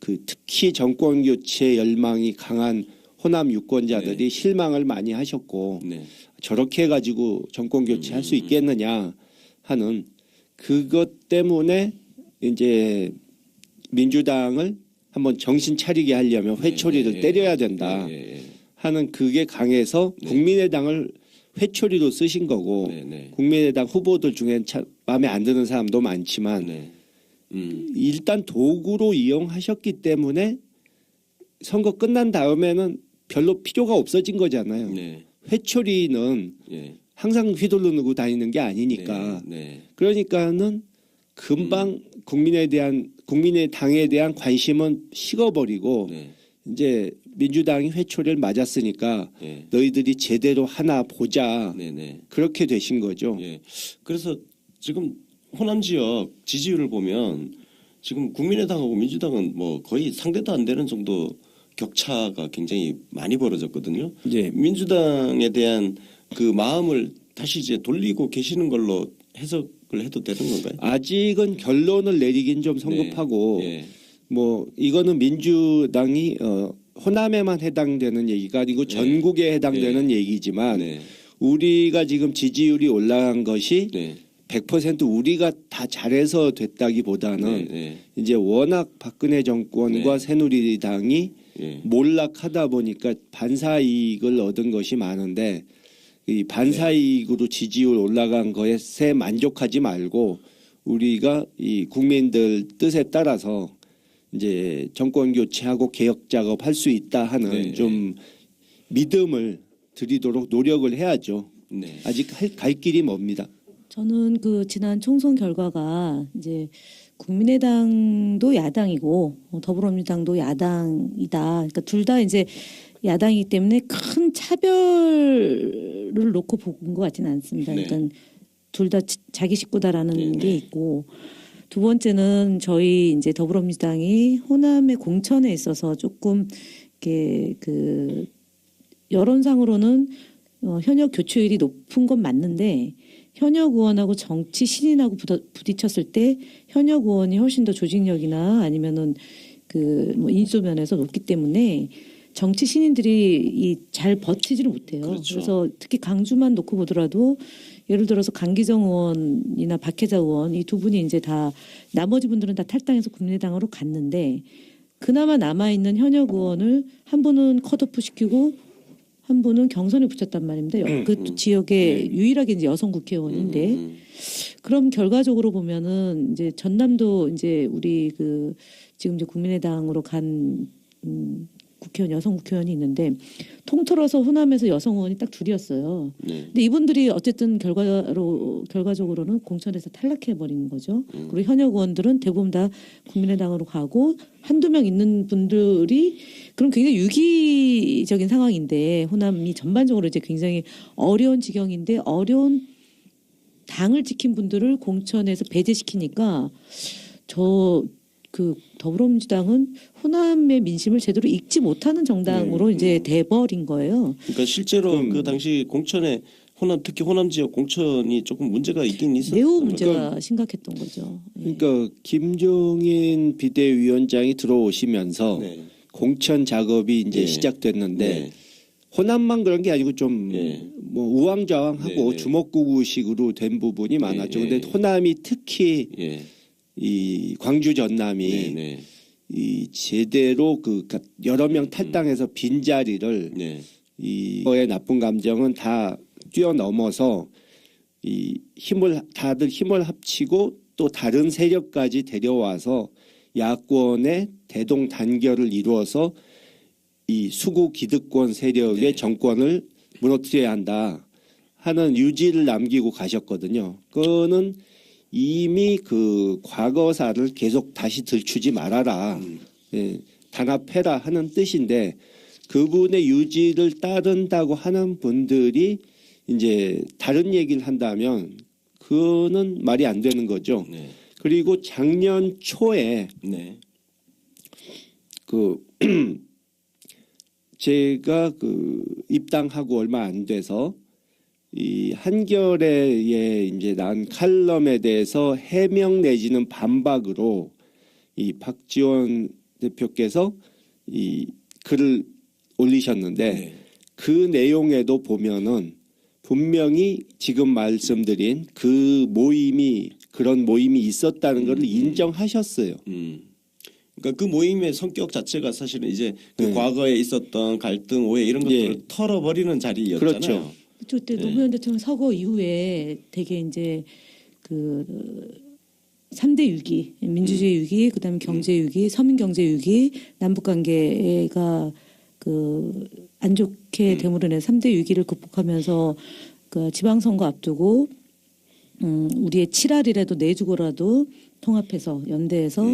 그 특히 정권 교체 열망이 강한 호남 유권자들이 실망을 많이 하셨고 네. 저렇게 해가지고 정권 교체할 수 있겠느냐 하는 그것 때문에 이제 민주당을 한번 정신 차리게 하려면 회초리를 때려야 된다 하는 그게 강해서 국민의당을 회초리로 쓰신 거고 국민의당 후보들 중엔 참 마음에 안 드는 사람도 많지만 일단 도구로 이용하셨기 때문에 선거 끝난 다음에는 별로 필요가 없어진 거잖아요. 회초리는 항상 휘두르고 다니는 게 아니니까. 그러니까는 금방 국민의당에 대한 관심은 식어버리고 이제 민주당이 회초리를 맞았으니까 너희들이 제대로 하나 보자. 그렇게 되신 거죠. 그래서 지금 호남 지역 지지율을 보면 지금 국민의당하고 민주당은 뭐 거의 상대도 안 되는 정도 격차가 굉장히 많이 벌어졌거든요. 민주당에 대한 그 마음을 다시 이제 돌리고 계시는 걸로 해석을 해도 되는 건가요? 아직은 결론을 내리긴 좀 성급하고 뭐 이거는 민주당이 호남에만 해당되는 얘기가 아니고 전국에 해당되는 얘기지만 우리가 지금 지지율이 올라간 것이 100% 우리가 다 잘해서 됐다기보다는 이제 워낙 박근혜 정권과 새누리당이 몰락하다 보니까 반사이익을 얻은 것이 많은데 이 반사이익으로 지지율 올라간 것에 만족하지 말고 우리가 이 국민들 뜻에 따라서 이제 정권 교체하고 개혁 작업할 수 있다 하는 좀 믿음을 드리도록 노력을 해야죠. 네. 아직 갈 길이 멉니다. 저는 그 지난 총선 결과가 이제 국민의당도 야당이고 더불어민주당도 야당이다. 그러니까 둘 다 이제 야당이기 때문에 큰 차별을 놓고 본 것 같지는 않습니다. 네. 그러니까 둘 다 자기 식구다라는 네, 게 네. 있고, 두 번째는 저희 이제 더불어민주당이 호남의 공천에 있어서 조금 이렇게 그 여론상으로는 현역 교체율이 높은 건 맞는데, 현역 의원하고 정치 신인하고 부딪혔을 때 현역 의원이 훨씬 더 조직력이나 아니면은 그 뭐 인수 면에서 높기 때문에 정치 신인들이 잘 버티지를 못해요. 그렇죠. 그래서 특히 강주만 놓고 보더라도 예를 들어서 강기정 의원이나 박혜자 의원 이 두 분이 이제 다 나머지 분들은 다 탈당해서 국민의당으로 갔는데, 그나마 남아 있는 현역 의원을 한 분은 컷오프 시키고 한 분은 경선에 붙였단 말입니다. 그 지역에 유일하게 이제 여성 국회의원인데, 그럼 결과적으로 보면은 이제 전남도 이제 우리 그 지금 이제 국민의당으로 간 국회의원, 여성 국회의원이 있는데, 통틀어서 호남에서 여성 의원이 딱 둘이었어요. 네. 근데 이분들이 어쨌든 결과적으로는 공천에서 탈락해 버리는 거죠. 그리고 현역 의원들은 대부분 다 국민의당으로 가고 한두 명 있는 분들이, 그럼 굉장히 유기적인 상황인데, 호남이 전반적으로 이제 굉장히 어려운 지경인데, 어려운 당을 지킨 분들을 공천에서 배제시키니까 그 더불어민주당은 호남의 민심을 제대로 읽지 못하는 정당으로 이제 돼버린 거예요. 그러니까 실제로 그 당시 공천에 특히 호남 지역 공천이 조금 문제가 있긴 있었던 매우 거죠. 문제가 심각했던 거죠. 예. 그러니까 김종인 비대위원장이 들어오시면서 네. 공천 작업이 이제 네. 시작됐는데 네. 호남만 그런 게 아니고 좀 네. 뭐 우왕좌왕하고 네, 네. 주먹구구식으로 된 부분이 많았죠. 네, 근데 네. 호남이 특히 예. 이 광주 전남이 네. 네. 이 제대로 그러니까 여러 명 탈당해서 빈 자리를 네. 이거의 나쁜 감정은 다 뛰어넘어서 이 다들 힘을 합치고 또 다른 세력까지 데려와서 야권의 대동단결을 이루어서 이 수구 기득권 세력의 네. 정권을 무너뜨려야 한다 하는 유지를 남기고 가셨거든요. 그거는 이미 그 과거사를 계속 다시 들추지 말아라. 예, 단합해라 하는 뜻인데, 그분의 유지를 따른다고 하는 분들이 이제 다른 얘기를 한다면 그거는 말이 안 되는 거죠. 네. 그리고 작년 초에 네. 그 제가 그 입당하고 얼마 안 돼서 이 한겨레에 이제 난 칼럼에 대해서 해명 내지는 반박으로 이 박지원 대표께서 이 글을 올리셨는데, 네. 그 내용에도 보면은 분명히 지금 말씀드린 그 그런 모임이 있었다는 것을 인정하셨어요. 그러니까 그 모임의 성격 자체가 사실은 이제 그 네. 과거에 있었던 갈등, 오해 이런 것들을 예. 털어버리는 자리였잖아요. 그렇죠. 그때 네. 노무현 대통령 서거 이후에 되게 이제 그 3대 위기, 민주주의 위기, 그다음에 경제 위기, 서민 경제 위기, 남북 관계가 그 안 좋게 되물어낸 3대 위기를 극복하면서 그 지방선거 앞두고 우리의 7알이라도 내주고라도 통합해서 연대해서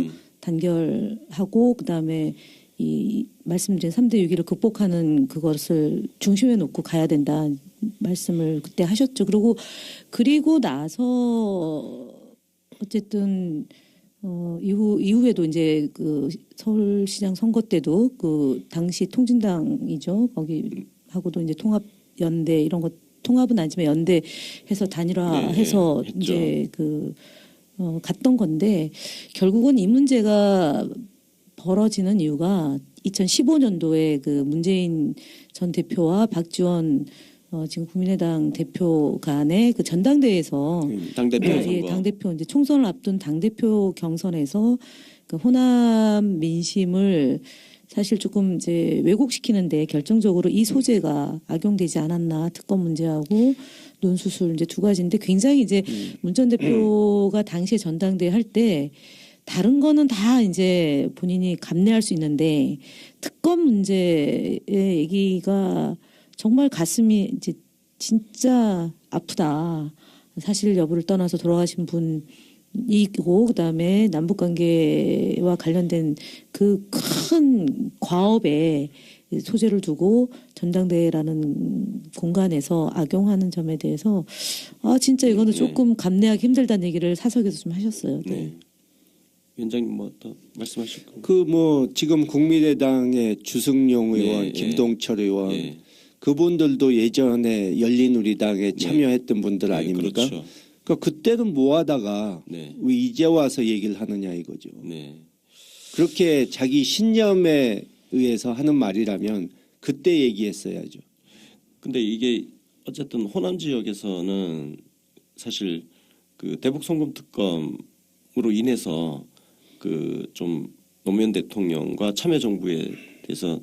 단결하고, 그다음에 이 말씀드린 3대 위기를 극복하는 그것을 중심에 놓고 가야 된다 말씀을 그때 하셨죠. 그리고 나서 어쨌든 이후에도 이제 그 서울시장 선거 때도 그 당시 통진당이죠. 거기하고도 이제 통합 연대 이런 것, 통합은 아니지만 연대해서 단일화해서 네, 이제 갔던 건데, 결국은 이 문제가 벌어지는 이유가 2015년도에 그 문재인 전 대표와 박지원 지금 국민의당 대표 간의 그 전당대회에서 당대표 선거. 당대표 이제 총선을 앞둔 당대표 경선에서 그 호남 민심을 사실 조금 이제 왜곡시키는데 결정적으로 이 소재가 악용되지 않았나, 특검 문제하고 논수술 이제 두 가지인데, 굉장히 이제 문 전 대표가 당시에 전당대회 할 때 다른 거는 다 이제 본인이 감내할 수 있는데 특검 문제의 얘기가 정말 가슴이 이제 진짜 아프다. 사실 여부를 떠나서 돌아가신 분이고 그다음에 남북 관계와 관련된 그 큰 과업에 소재를 두고 전당대회라는 공간에서 악용하는 점에 대해서 진짜 이거는 조금 감내하기 힘들다는 얘기를 사석에서 좀 하셨어요. 네. 네. 위원장님 뭐 더 말씀하실 거? 그 뭐 지금 국민의당의 주승용 의원, 예, 김동철 의원 예. 그분들도 예전에 열린우리당에 참여했던 분들 네, 아닙니까? 그렇죠. 그러니까 그때는 뭐 하다가 네. 왜 이제 와서 얘기를 하느냐 이거죠. 네. 그렇게 자기 신념에 의해서 하는 말이라면 그때 얘기했어야죠. 근데 이게 어쨌든 호남 지역에서는 사실 그 대북 송금 특검으로 인해서 그 좀 노무현 대통령과 참여정부에 대해서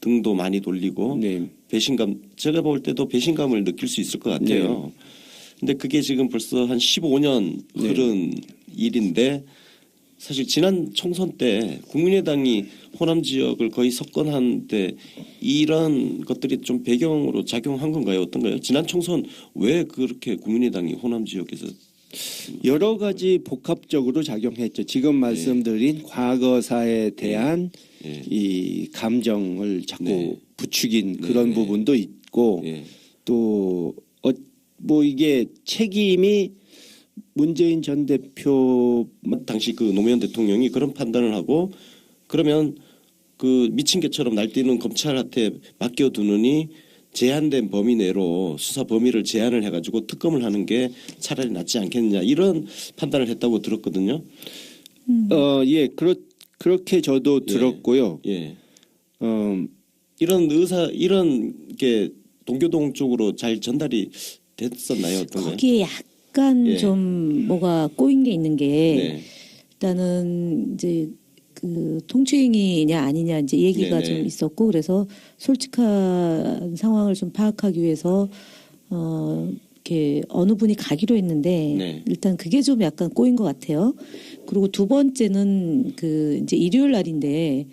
등도 많이 돌리고 네. 배신감, 제가 볼 때도 배신감을 느낄 수 있을 것 같아요. 근데 그게 지금 벌써 한 15년 흐른 일인데 사실 지난 총선 때 국민의당이 호남 지역을 거의 석권하는데 이런 것들이 좀 배경으로 작용한 건가요? 어떤가요? 지난 총선 왜 그렇게 국민의당이 호남 지역에서 여러 가지 복합적으로 작용했죠. 지금 말씀드린 과거사에 대한 이 감정을 자꾸 네. 부추긴 그런 부분도 있고 예. 또 뭐 이게 책임이 문재인 전 대표 당시 그 노무현 대통령이 그런 판단을 하고 그러면 그 미친 개처럼 날뛰는 검찰한테 맡겨두느니 제한된 범위 내로 수사 범위를 제한을 해가지고 특검을 하는 게 차라리 낫지 않겠느냐 이런 판단을 했다고 들었거든요. 예, 그렇게 저도 들었고요. 예. 어, 이런 게 동교동 쪽으로 잘 전달이 됐었나요? 어떤가요? 거기에 약간 예. 좀 뭐가 꼬인 게 있는 게 네. 일단은 이제 그 통추행위냐 아니냐 이제 얘기가 네네. 좀 있었고 그래서 솔직한 상황을 좀 파악하기 위해서 이렇게 어느 분이 가기로 했는데 네. 일단 그게 좀 약간 꼬인 것 같아요. 그리고 두 번째는 그 이제 일요일 날인데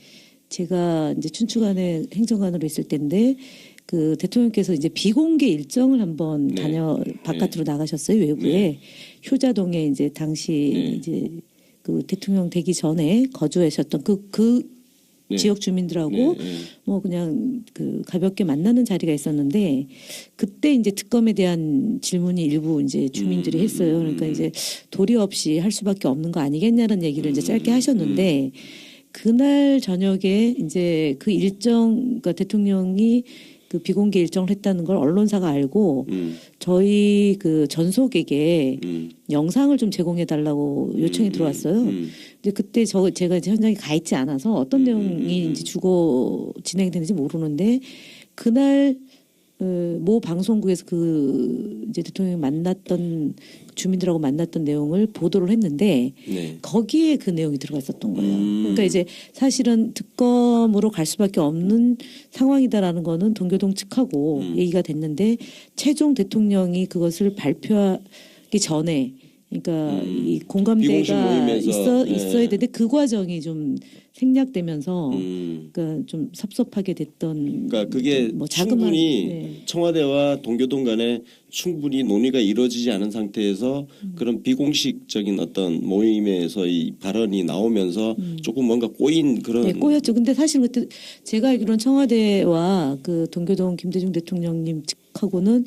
제가 이제 춘추관에 행정관으로 있을 때인데 그 대통령께서 이제 비공개 일정을 한번 네. 바깥으로 나가셨어요 외부에 네. 효자동에 이제 당시 네. 이제 그 대통령 되기 전에 거주하셨던 그 네. 지역 주민들하고 네, 네. 뭐 그냥 그 가볍게 만나는 자리가 있었는데 그때 이제 특검에 대한 질문이 일부 이제 주민들이 했어요. 그러니까 이제 도리 없이 할 수밖에 없는 거 아니겠냐는 얘기를 이제 짧게 하셨는데 그날 저녁에 이제 그 일정 그러니까 대통령이 그 비공개 일정을 했다는 걸 언론사가 알고 저희 그 전속에게 영상을 좀 제공해 달라고 요청이 들어왔어요. 근데 그때 제가 이제 현장에 가 있지 않아서 어떤 내용이 이제 주고 진행되는지 모르는데 그날 모 방송국에서 그 이제 대통령이 만났던 주민들하고 만났던 내용을 보도를 했는데 네. 거기에 그 내용이 들어가 있었던 거예요. 그러니까 이제 사실은 특검으로 갈 수밖에 없는 상황이다라는 거는 동교동 측하고 얘기가 됐는데 최종 대통령이 그것을 발표하기 전에 그러니까 이 비공식 공감대가 모임에서, 있어야 되는데 그 과정이 좀 생략되면서 그러니까 좀 섭섭하게 됐던 그러니까 그게 뭐 충분히 네. 청와대와 동교동 간에 충분히 논의가 이루어지지 않은 상태에서 그런 비공식적인 어떤 모임에서 이 발언이 나오면서 조금 뭔가 꼬인 그런 네, 꼬였죠. 근데 사실 그때 제가 알기로는 청와대와 그 동교동 김대중 대통령님 측하고는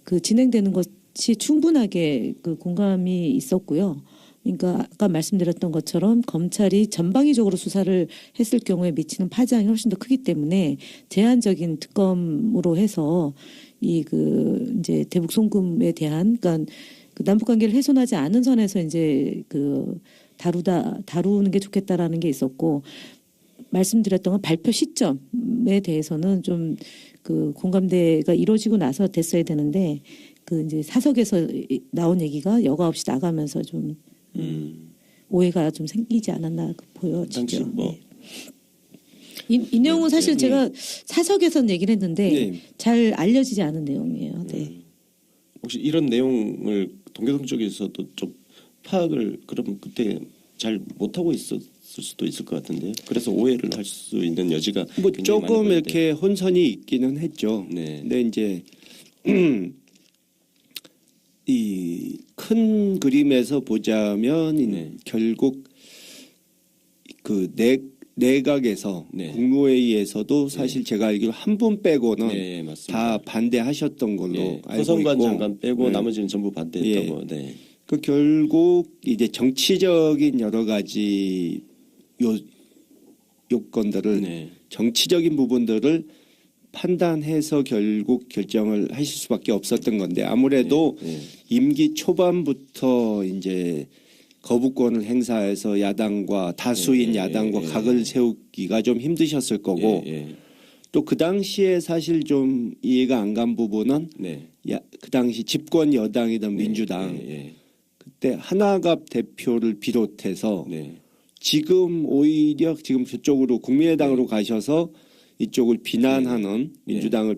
그 진행되는 것이 충분하게 그 공감이 있었고요. 그러니까 아까 말씀드렸던 것처럼 검찰이 전방위적으로 수사를 했을 경우에 미치는 파장이 훨씬 더 크기 때문에 제한적인 특검으로 해서 이 그 이제 대북 송금에 대한 그러니까 그 남북 관계를 훼손하지 않은 선에서 이제 그 다루는 게 좋겠다라는 게 있었고 말씀드렸던 건 발표 시점에 대해서는 좀 그 공감대가 이루어지고 나서 됐어야 되는데 그 이제 사석에서 나온 얘기가 여과 없이 나가면서 좀 오해가 좀 생기지 않았나 보여지죠. 당시 뭐 이 내용은 사실 제가 사석에선 얘기를 했는데 네. 잘 알려지지 않은 내용이에요. 네. 혹시 이런 내용을 동교동 쪽에서도 좀 파악을 그럼 그때 잘 못하고 있었을 수도 있을 것 같은데요. 그래서 오해를 할 수 있는 여지가 뭐 굉장히 조금 많이 보이는데. 이렇게 혼선이 있기는 했죠. 네. 근데 이제 이 큰 그림에서 보자면 네. 결국 그 내각에서 네. 국무회의에서도 사실 제가 알기로 한 분 빼고는 네, 맞습니다. 다 반대하셨던 걸로 예, 알고 허성관 있고 장관 빼고 네. 나머지는 전부 반대했다고. 네. 그 결국 이제 정치적인 여러 가지 요건들을 네. 정치적인 부분들을 판단해서 결국 결정을 하실 수밖에 없었던 건데 아무래도 네. 임기 초반부터 이제 거부권을 행사해서 야당과 다수인 야당과 각을 세우기가 좀 힘드셨을 거고 또 그 당시에 사실 좀 이해가 안 간 부분은 네. 그 당시 집권 여당이던 민주당 그때 하나갑 대표를 비롯해서 네. 지금 오히려 지금 저쪽으로 국민의당으로 가셔서 이쪽을 비난하는 민주당을